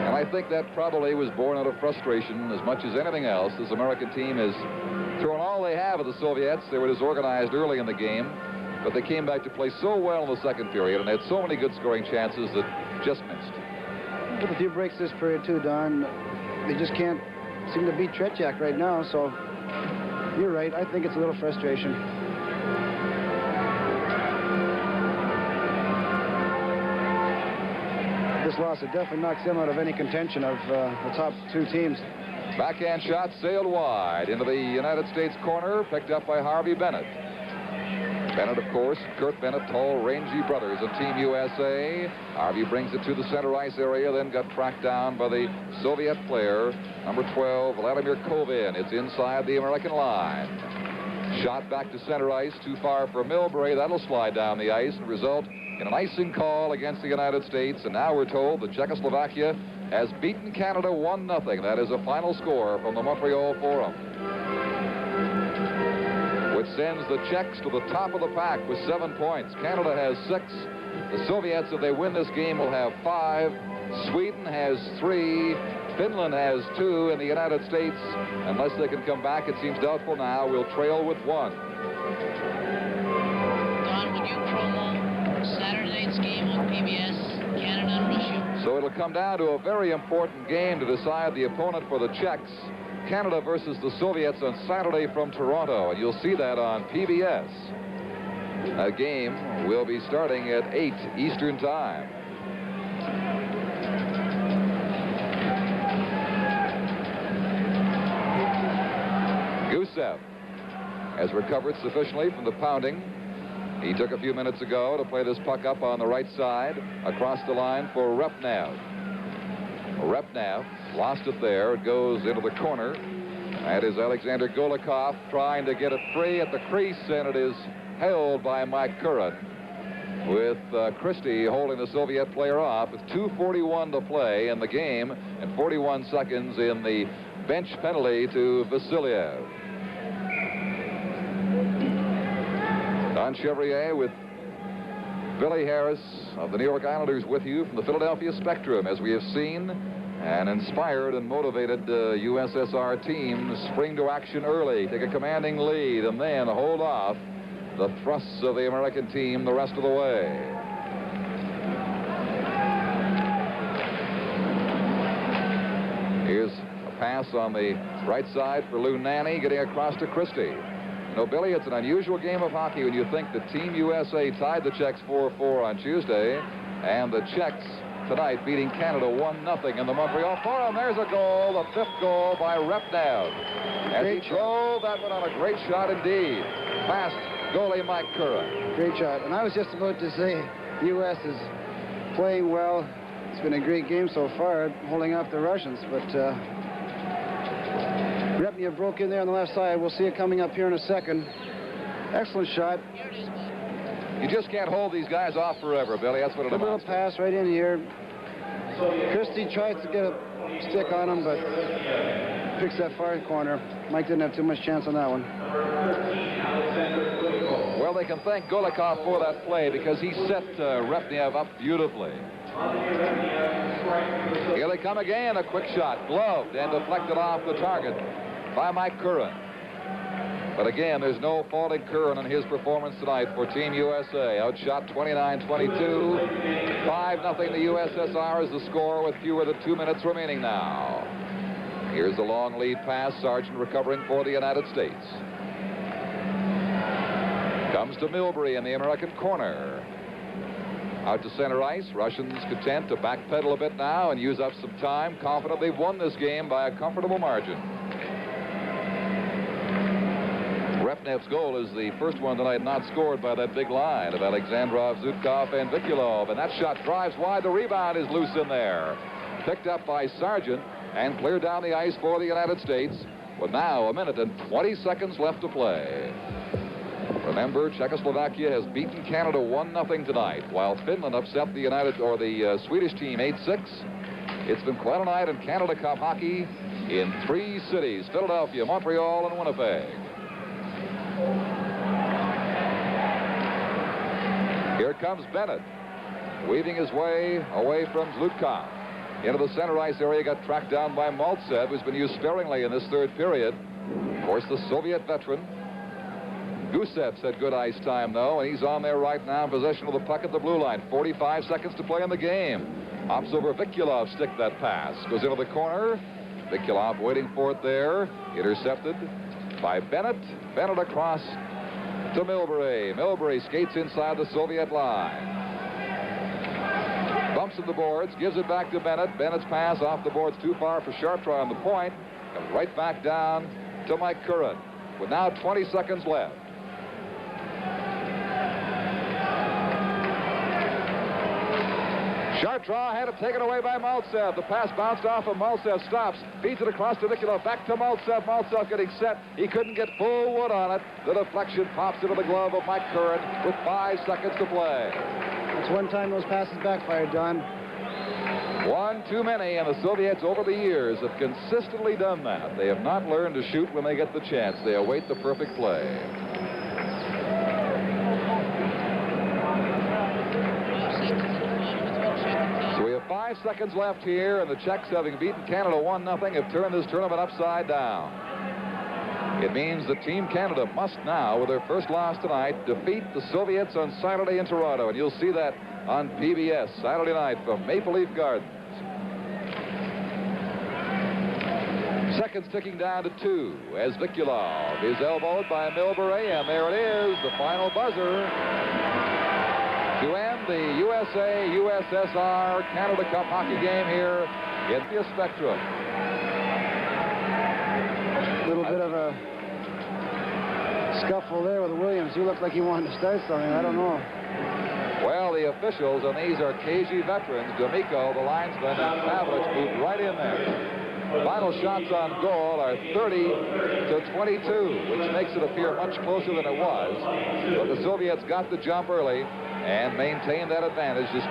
A: And I think that probably was born out of frustration as much as anything else. This American team has thrown all they have at the Soviets. They were disorganized early in the game, but they came back to play so well in the second period and had so many good scoring chances that just missed.
B: With a few breaks this period too, Don, they just can't seem to beat Tretjak right now, so you're right. I think it's a little frustration. This loss, it definitely knocks them out of any contention of the top two teams.
A: Backhand shot sailed wide into the United States corner, picked up by Harvey Bennett. Bennett, of course, Kurt Bennett, tall, rangy brothers of Team USA. Harvey brings it to the center ice area, then got tracked down by the Soviet player, number 12, Vladimir Kovin. It's inside the American line. Shot back to center ice, too far for Milbury. That'll slide down the ice and result in an icing call against the United States. And now we're told that Czechoslovakia has beaten Canada 1-0. That is a final score from the Montreal Forum, which sends the Czechs to the top of the pack with 7 points. Canada has 6. The Soviets, if they win this game, will have 5. Sweden has 3. Finland has 2. And the United States, unless they can come back, it seems doubtful now, will trail with 1.
C: Don, would you promo Saturday night's game on PBS, Canada and Russia?
A: So it'll come down to a very important game to decide the opponent for the Czechs. Canada versus the Soviets on Saturday from Toronto, and you'll see that on PBS. A game will be starting at 8 Eastern Time. Gusef has recovered sufficiently from the pounding. He took a few minutes ago to play this puck up on the right side across the line for Repnev. Repnev lost it there. It goes into the corner. That is Alexander Golikov trying to get it free at the crease, and it is held by Mike Curran, with Christie holding the Soviet player off with 2:41 to play in the game and 41 seconds in the bench penalty to Vasiliev. Don Chevrier with Billy Harris of the New York Islanders with you from the Philadelphia Spectrum, as we have seen an inspired and motivated USSR team spring to action early, take a commanding lead, and then hold off the thrusts of the American team the rest of the way. Here's a pass on the right side for Lou Nanny, getting across to Christie. You know, Billy, it's an unusual game of hockey when you think that Team USA tied the Czechs 4-4 on Tuesday, and the Czechs tonight beating Canada 1-0 in the Montreal Forum. There's a goal, the 5th goal by Repnev. As he drove that one on a great shot indeed. Past goalie Mike Curran.
B: Great shot. And I was just about to say, the U.S. is playing well. It's been a great game so far, holding off the Russians, but Repnev broke in there on the left side. We'll see it coming up here in a second. Excellent shot.
A: You just can't hold these guys off forever, Billy. That's what it
B: amounts to. A little pass right in here. Christie tries to get a stick on him, but picks that far corner. Mike didn't have too much chance on that one.
A: Well, they can thank Golikov for that play because he set Repnev up beautifully. Here they come again. A quick shot, gloved and deflected off the target by Mike Curran. But again, there's no faulting Curran in his performance tonight for Team USA. Outshot 29-22. 5-0 the USSR is the score with fewer than 2 minutes remaining now. Here's the long lead pass. Sargent recovering for the United States. Comes to Milbury in the American corner. Out to center ice. Russians content to backpedal a bit now and use up some time. Confident they've won this game by a comfortable margin. Repnev's goal is the first one tonight not scored by that big line of Alexandrov, Zhutkov, and Vikulov. And that shot drives wide. The rebound is loose in there. Picked up by Sargent and cleared down the ice for the United States with now 1 minute and 20 seconds left to play. Remember, Czechoslovakia has beaten Canada 1-0 tonight, while Finland upset the Swedish team 8-6. It's been quite a night in Canada Cup hockey in 3 cities: Philadelphia, Montreal, and Winnipeg. Here comes Bennett, weaving his way away from Zlutkov. Into the center ice area, got tracked down by Mальцев, who's been used sparingly in this third period. Of course, the Soviet veteran. Gusev's had good ice time, though, and he's on there right now in possession of the puck at the blue line. 45 seconds to play in the game. Hops over Vikulov, stick that pass. Goes into the corner. Vikulov waiting for it there. Intercepted by Bennett. Bennett across to Milbury. Milbury skates inside the Soviet line. Bumps at the boards, gives it back to Bennett. Bennett's pass off the boards too far for Sharptry on the point. Comes right back down to Mike Curran with now 20 seconds left. Sharptry had it taken away by Mальцев. The pass bounced off of Mальцев, stops, feeds it across to Vikulov, back to Mальцев. Mальцев getting set. He couldn't get full wood on it. The deflection pops into the glove of Mike Curran with 5 seconds to play.
B: That's one time those passes backfired, Don.
A: One too many, and the Soviets over the years have consistently done that. They have not learned to shoot when they get the chance. They await the perfect play. So we have 5 seconds left here, and the Czechs, having beaten Canada 1-0, have turned this tournament upside down. It means that Team Canada must now, with their first loss tonight, defeat the Soviets on Saturday in Toronto, and you'll see that on PBS Saturday night from Maple Leaf Gardens. Seconds ticking down to 2 as Vikulov is elbowed by Milbury, and there it is, the final buzzer to end the USA-USSR Canada Cup hockey game here in the Spectrum.
B: A little bit of a scuffle there with Williams. He looked like he wanted to start something. I don't know.
A: Well, the officials, and these are KG veterans, D'Amico, the linesman, and Pavlich moved right in there. Final shots on goal are 30-22, which makes it appear much closer than it was. But the Soviets got the jump early and maintained that advantage. This